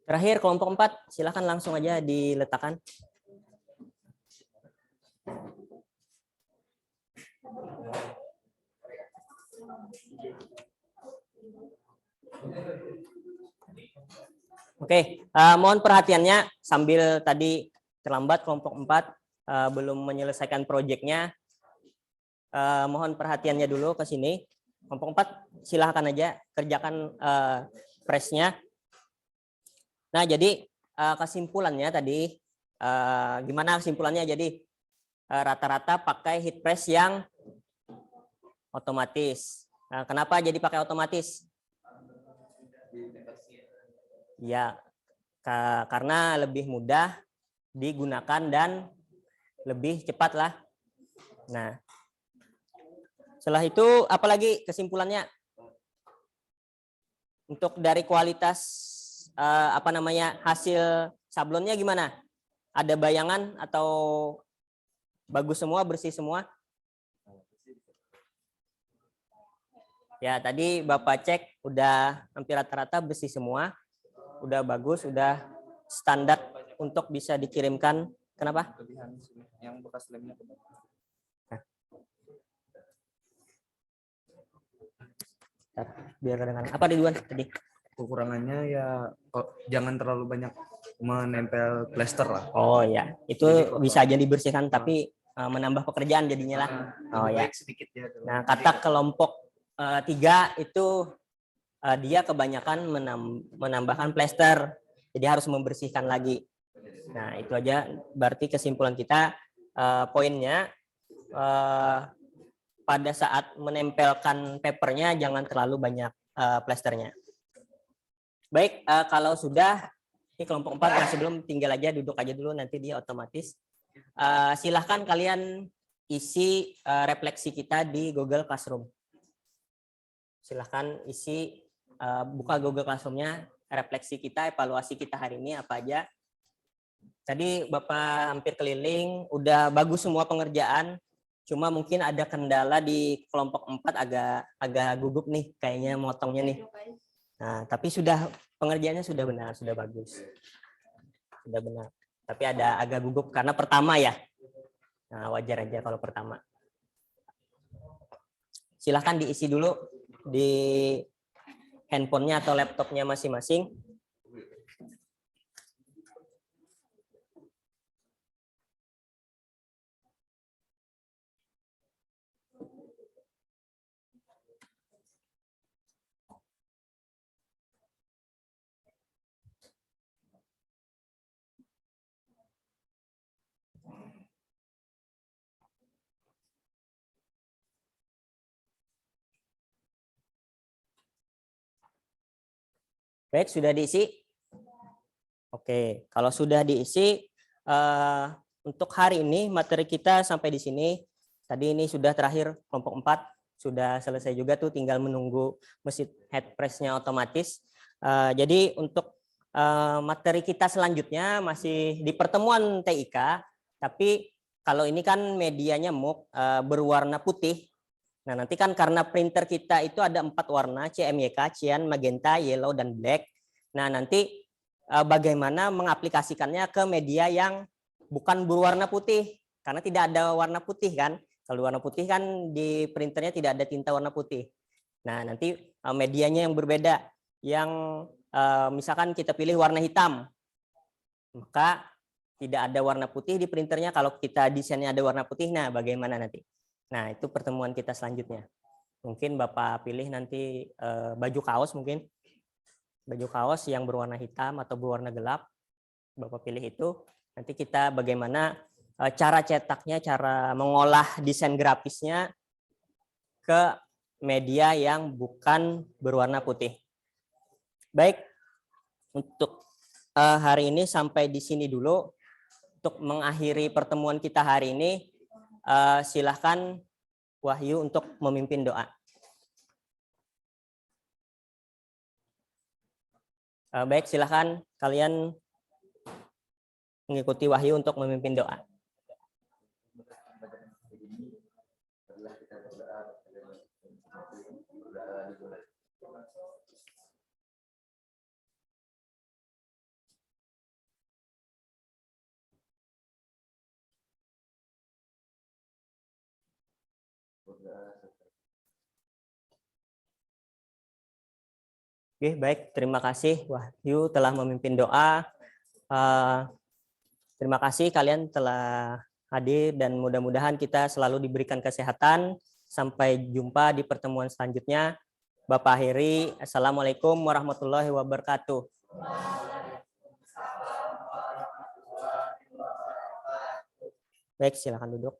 terakhir kelompok 4, silakan langsung aja diletakkan. Oke, mohon perhatiannya sambil tadi terlambat kelompok 4 belum menyelesaikan proyeknya. Mohon perhatiannya dulu ke sini. Kelompok 4 silahkan aja kerjakan press-nya. Nah, jadi kesimpulannya tadi gimana kesimpulannya? Jadi rata-rata pakai heat press yang otomatis. Nah, kenapa jadi pakai otomatis? Ya, karena lebih mudah digunakan dan lebih cepat lah. Nah, setelah itu apalagi kesimpulannya? Untuk dari kualitas hasil sablonnya gimana? Ada bayangan atau Bagus semua, bersih semua? Ya, tadi Bapak cek udah hampir rata-rata bersih semua. Udah bagus, udah standar untuk bisa dikirimkan. Kenapa? Yang bekas lemnya Biar dengan apa Ridwan tadi? kekurangannya ya jangan terlalu banyak menempel plester lah. Oh ya, itu Jadi bisa aja dibersihkan tapi menambah pekerjaan jadinya lah. Oh ya. Sedikit ya. Nah, kata kelompok 3 itu dia kebanyakan menambahkan plester. Jadi harus membersihkan lagi. Nah, itu aja berarti kesimpulan kita poinnya pada saat menempelkan papernya jangan terlalu banyak plesternya. Baik, kalau sudah ini kelompok 4 yang sebelum tinggal aja duduk aja dulu nanti dia otomatis. Silahkan kalian isi refleksi kita di Google Classroom. Silahkan isi buka Google Classroom-nya, refleksi kita, evaluasi kita hari ini apa aja. Tadi Bapak hampir keliling, udah bagus semua pengerjaan. Cuma mungkin ada kendala di kelompok 4 agak gugup nih, kayaknya motongnya nih. Nah, tapi sudah pengerjaannya sudah benar, sudah bagus. Sudah benar. Tapi ada agak gugup karena pertama ya. Nah, wajar aja kalau pertama. Silahkan diisi dulu di handphonenya atau laptopnya masing-masing. Baik, sudah diisi? Oke, kalau sudah diisi, untuk hari ini materi kita sampai di sini. Tadi ini sudah terakhir kelompok 4, sudah selesai juga tuh, tinggal menunggu mesin head press-nya otomatis. Jadi untuk materi kita selanjutnya masih di pertemuan TIK, tapi kalau ini kan medianya MOOC berwarna putih. Nah, nanti kan karena printer kita itu ada 4 warna, CMYK, cyan, magenta, yellow, dan black. Nah, nanti bagaimana mengaplikasikannya ke media yang bukan berwarna putih. Karena tidak ada warna putih kan. Kalau warna putih kan di printernya tidak ada tinta warna putih. Nah, nanti medianya yang berbeda. Yang misalkan kita pilih warna hitam. Maka tidak ada warna putih di printernya. Kalau kita desainnya ada warna putih, nah bagaimana nanti? Nah, itu pertemuan kita selanjutnya. Mungkin Bapak pilih nanti baju kaos mungkin. Baju kaos yang berwarna hitam atau berwarna gelap. Bapak pilih itu. Nanti kita bagaimana cara cetaknya, cara mengolah desain grafisnya ke media yang bukan berwarna putih. Baik, untuk hari ini sampai di sini dulu. Untuk mengakhiri pertemuan kita hari ini, silahkan Wahyu untuk memimpin doa. Baik, silahkan kalian mengikuti Wahyu untuk memimpin doa. Oke, baik. Terima kasih Wahyu telah memimpin doa. Terima kasih kalian telah hadir dan mudah-mudahan kita selalu diberikan kesehatan. Sampai jumpa di pertemuan selanjutnya. Bapak akhiri. Assalamualaikum warahmatullahi wabarakatuh. Baik, silakan duduk.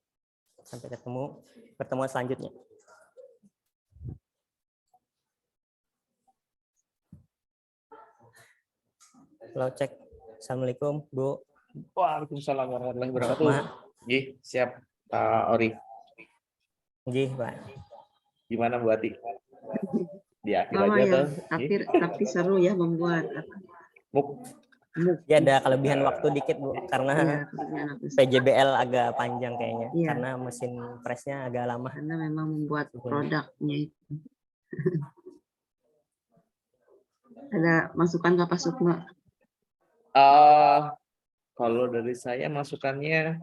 Sampai ketemu pertemuan selanjutnya. Halo, cek. Assalamualaikum, Bu. Waalaikumsalam warahmatullahi wabarakatuh. Nggih, siap Pak Ori. Nggih, Pak. Gimana Bu Ati? Di akhir Oh aja ya, tuh. tapi seru ya membuat MOOC. Ya ada kelebihan waktu dikit Bu, karena Iya, kelebihan waktu. PJBL agak panjang kayaknya, Iya. karena mesin presnya agak lama. Karena memang membuat produknya itu. Ada masukan ke Pak Sukma? Kalau dari saya masukannya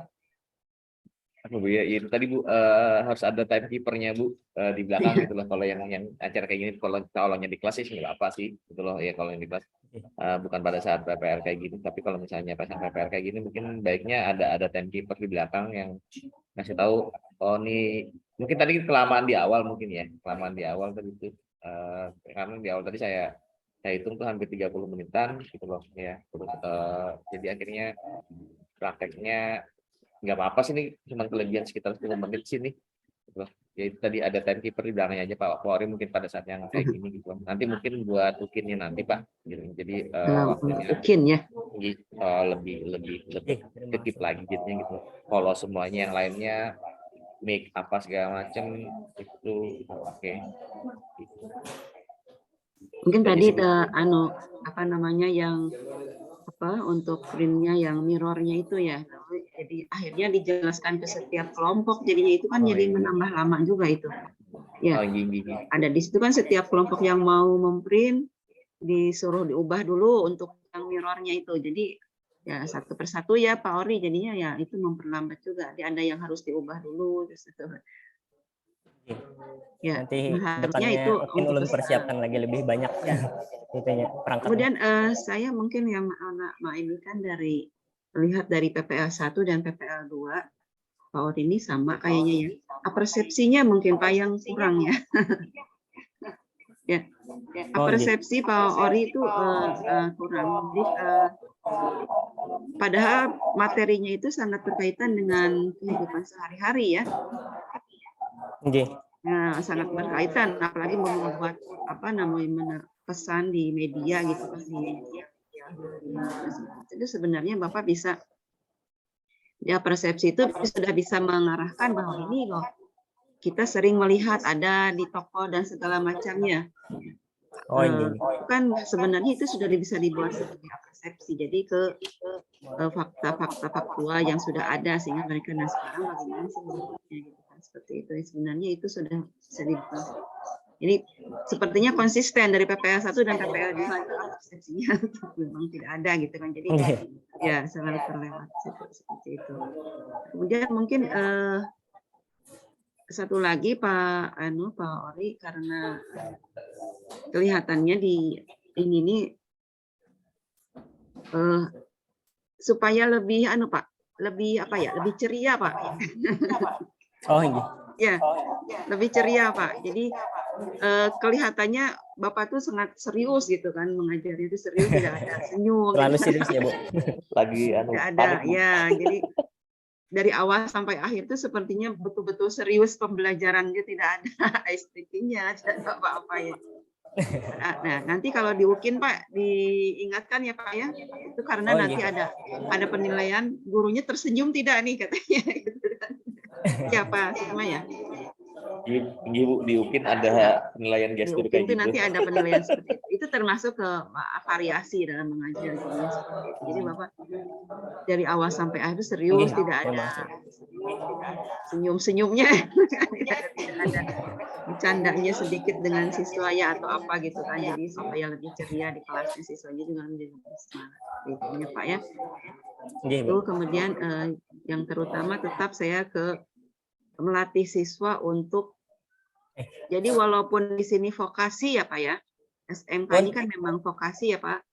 apa Bu ya, itu tadi Bu, harus ada timekeepernya Bu, di belakang gitu loh. Kalau yang acara kayak gini, kalau di kelas sih nggak apa sih gitu loh ya, kalau yang di kelas bukan pada saat PPR kayak gini, tapi kalau misalnya pas PPR kayak gini mungkin baiknya ada timekeeper di belakang yang ngasih tahu, oh nih mungkin tadi kelamaan di awal mungkin ya, kelamaan di awal tadi itu, karena di awal tadi saya hitung tuh hampir 30 menitan gitu loh ya. Terus jadi akhirnya prakteknya nggak apa-apa sih, ini cuma kelebihan sekitar 10 menit sini gitu. Ya itu tadi ada timekeeper di belakangnya aja Pak Polri mungkin pada saat yang kayak gini gitu. Nanti mungkin buat ukinnya nanti Pak gitu. Jadi waktunya Ukin ya. lebih kedip lagi jadinya gitu. Kalau semuanya yang lainnya make apa segala macam itu oke. Mungkin tadi apa namanya yang untuk printnya yang mirrornya itu ya. Jadi akhirnya dijelaskan ke setiap kelompok, jadinya itu kan jadi menambah lama juga itu. Ya. Ada di situ kan setiap kelompok yang mau memprint disuruh diubah dulu untuk yang mirrornya itu. Jadi ya satu persatu ya Pak Ori, jadinya ya itu memperlambat juga. Jadi ada yang harus diubah dulu terus itu. Ya, nanti harusnya depannya itu mungkin ulun persiapkan lagi lebih banyak ya. Perangkat. Kemudian saya mungkin yang ini kan lihat dari PPL 1 dan PPL 2 Pak Ori ini sama kayaknya ya. Persepsinya mungkin Pak yang kurang ya. Ya. Persepsi Pak Ori itu kurang. Jadi, padahal materinya itu sangat berkaitan dengan kehidupan sehari-hari ya. Nah, sangat berkaitan, apalagi membuat pesan di media gitu kan. Itu sebenarnya Bapak bisa ya, persepsi itu sudah bisa mengarahkan bahwa ini loh kita sering melihat ada di toko dan segala macamnya. Kan sebenarnya itu sudah bisa dibuat sebagai persepsi. Jadi ke fakta-fakta faktual yang sudah ada sehingga mereka sekarang bagaimana sih menurutnya gitu kan, seperti itu. Sebenarnya itu sudah bisa dibuat. Jadi sepertinya konsisten dari PPL 1 dan PPL 2 itu persepsinya memang tidak ada gitu kan. Jadi ya selalu terlewat seperti itu. Kemudian mungkin satu lagi Pak Ori, karena kelihatannya di ini supaya lebih lebih ceria Pak. Ya, lebih ceria Pak. Jadi kelihatannya Bapak tuh sangat serius gitu kan, mengajarnya itu serius, tidak ada senyum. Terlalu serius ya Bu. Lagi tidak ada ya. Jadi dari awal sampai akhir itu sepertinya betul-betul serius pembelajarannya, tidak ada ice breaking-nya, tidak apa-apa ya. Nah, nanti kalau di UKIN Pak diingatkan ya Pak ya, itu karena nanti ada penilaian gurunya tersenyum tidak nih katanya. Ya Pak Sukma ya. Bu, di UKIN ada penilaian gestur kayak gitu. Nanti ada penilaian seperti itu. Itu termasuk ke variasi dalam mengajar seperti itu. Jadi Bapak dari awal sampai akhir serius, tidak ada senyum-senyumnya, tidak ada bercandanya sedikit dengan siswa ya atau apa gitu kan. Jadi supaya lebih ceria di kelasnya, siswanya juga menjadi semangat. Itu ya Pak ya. Itu kemudian yang terutama tetap saya melatih siswa untuk, jadi walaupun di sini vokasi ya Pak ya, SMK ini kan memang vokasi ya Pak,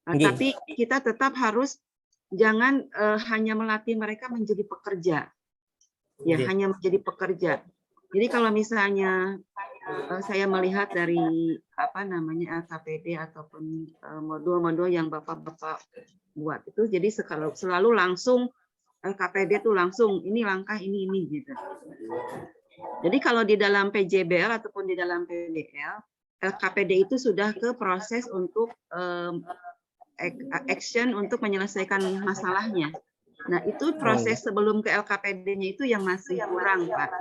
tapi kita tetap harus jangan hanya melatih mereka menjadi pekerja, ya hanya menjadi pekerja. Jadi kalau misalnya saya melihat dari LKPD ataupun modul-modul yang Bapak-Bapak buat itu, jadi selalu langsung LKPD itu langsung ini langkah ini gitu. Jadi kalau di dalam PJBL ataupun di dalam PBL, LKPD itu sudah ke proses untuk action untuk menyelesaikan masalahnya. Nah, itu proses sebelum ke LKPD-nya itu yang masih kurang, Pak.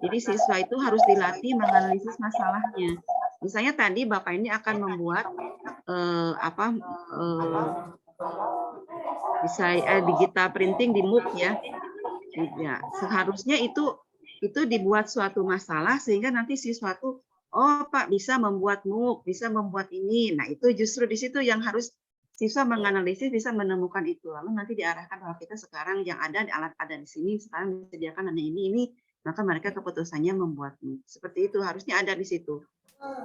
Jadi siswa itu harus dilatih menganalisis masalahnya. Misalnya tadi Bapak ini akan membuat digital printing di MOOC ya. Ya, seharusnya itu dibuat suatu masalah sehingga nanti siswa tuh, oh Pak bisa membuat MOOC, bisa membuat ini. Nah itu justru di situ yang harus siswa menganalisis, bisa menemukan itu. Lalu nanti diarahkan bahwa kita sekarang yang ada di alat ada di sini, sekarang disediakan ada ini, maka mereka keputusannya membuat MOOC. Seperti itu harusnya ada di situ.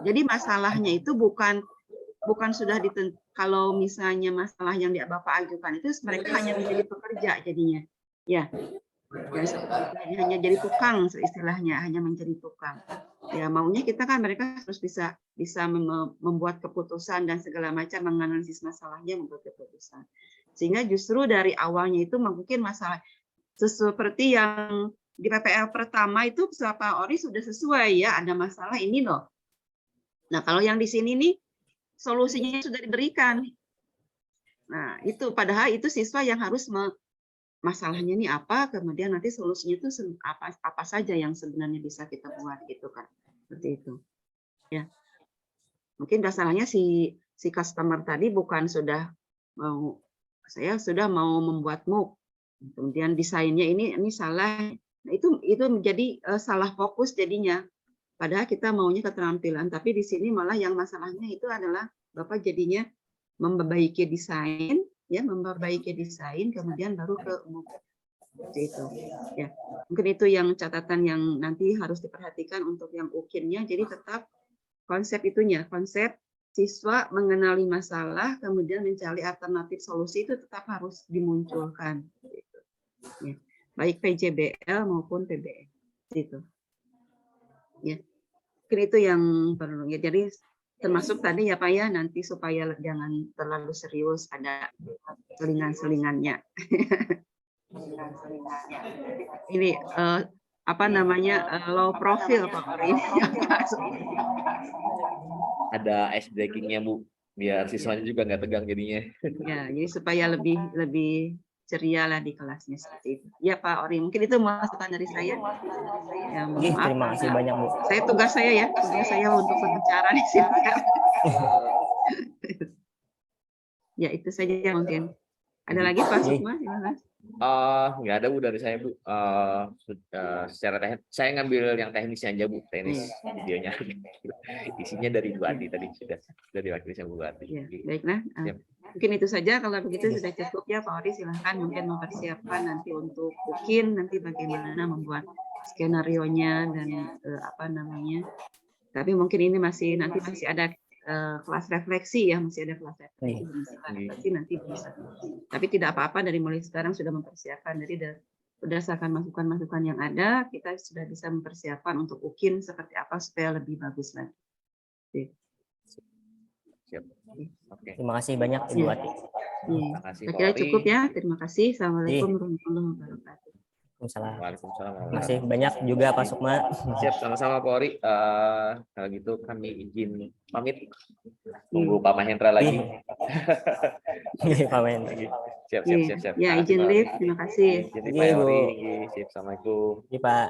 Jadi masalahnya itu bukan sudah kalau misalnya masalah yang Bapak ajukan itu mereka hanya menjadi pekerja jadinya. Ya. Hanya jadi tukang istilahnya, hanya menjadi tukang. Ya maunya kita kan mereka harus bisa membuat keputusan dan segala macam, menganalisis masalahnya, membuat keputusan. Sehingga justru dari awalnya itu mungkin masalah seperti yang di PPL pertama itu Pak Ori sudah sesuai ya, ada masalah ini loh. Nah kalau yang di sini nih solusinya sudah diberikan. Nah itu padahal itu siswa yang harus masalahnya ini apa, kemudian nanti solusinya itu apa saja yang sebenarnya bisa kita buat gitu kan, seperti itu ya. Mungkin masalahnya si customer tadi bukan sudah mau, saya sudah mau membuat MOOC, kemudian desainnya ini salah. Nah, itu menjadi salah fokus jadinya, padahal kita maunya keterampilan, tapi di sini malah yang masalahnya itu adalah Bapak jadinya memperbaiki desain ya, memperbaiki desain kemudian baru ke umum. Seperti itu ya. Mungkin itu yang catatan yang nanti harus diperhatikan untuk yang UKIN-nya. Jadi tetap konsep itunya, konsep siswa mengenali masalah kemudian mencari alternatif solusi itu tetap harus dimunculkan gitu. Ya. Baik PJBL maupun PBL itu ya. Mungkin itu yang perlu ya. Jadi termasuk tadi ya Pak ya, nanti supaya jangan terlalu serius, ada selingan-selingannya. Ini apa namanya, low profile Pak Ori. Ada ice breaking-nya Bu, biar siswanya juga nggak tegang jadinya. Ya, jadi supaya lebih ceria lah di kelasnya seperti itu. Ya Pak Ori, mungkin itu masukan dari saya. Ya, maaf, Terima kasih banyak Bu. tugas saya untuk berbicara di sini. Ya itu saja mungkin. Ada lagi Pak Sukma? Nggak ada Bu dari saya Bu. Secara teknis, saya ngambil yang teknisnya aja Bu, teknis videonya. Isinya dari Bu Adi tadi sudah diwakili sama Bu Adi. Ya, baiklah. Mungkin itu saja, kalau begitu sudah cukup ya Pak Ori, silahkan mungkin mempersiapkan nanti untuk UKIN, nanti bagaimana membuat skenario-nya dan apa namanya. Tapi mungkin ini masih ada kelas refleksi ya, masih ada kelas refleksi nanti bisa. Tapi tidak apa-apa, dari mulai sekarang sudah mempersiapkan, jadi berdasarkan masukan-masukan yang ada, kita sudah bisa mempersiapkan untuk UKIN seperti apa supaya lebih bagus lagi. Siap. Oke. Terima kasih banyak Ibu Ati. Terima kasih Saya kira Pak Ori. cukup ya. Terima kasih. Assalamualaikum warahmatullahi wabarakatuh. Waalaikumsalam. Terima kasih banyak juga Pak Sukma. Siap, sama-sama Pak Ori. Kalau gitu kami izin pamit. Tunggu Pak Mahendra lagi. Pak Mahendra. Siap. Ya, izin live. Terima kasih. Izin live Pak Ori. Siap, assalamualaikum. Iya Pak.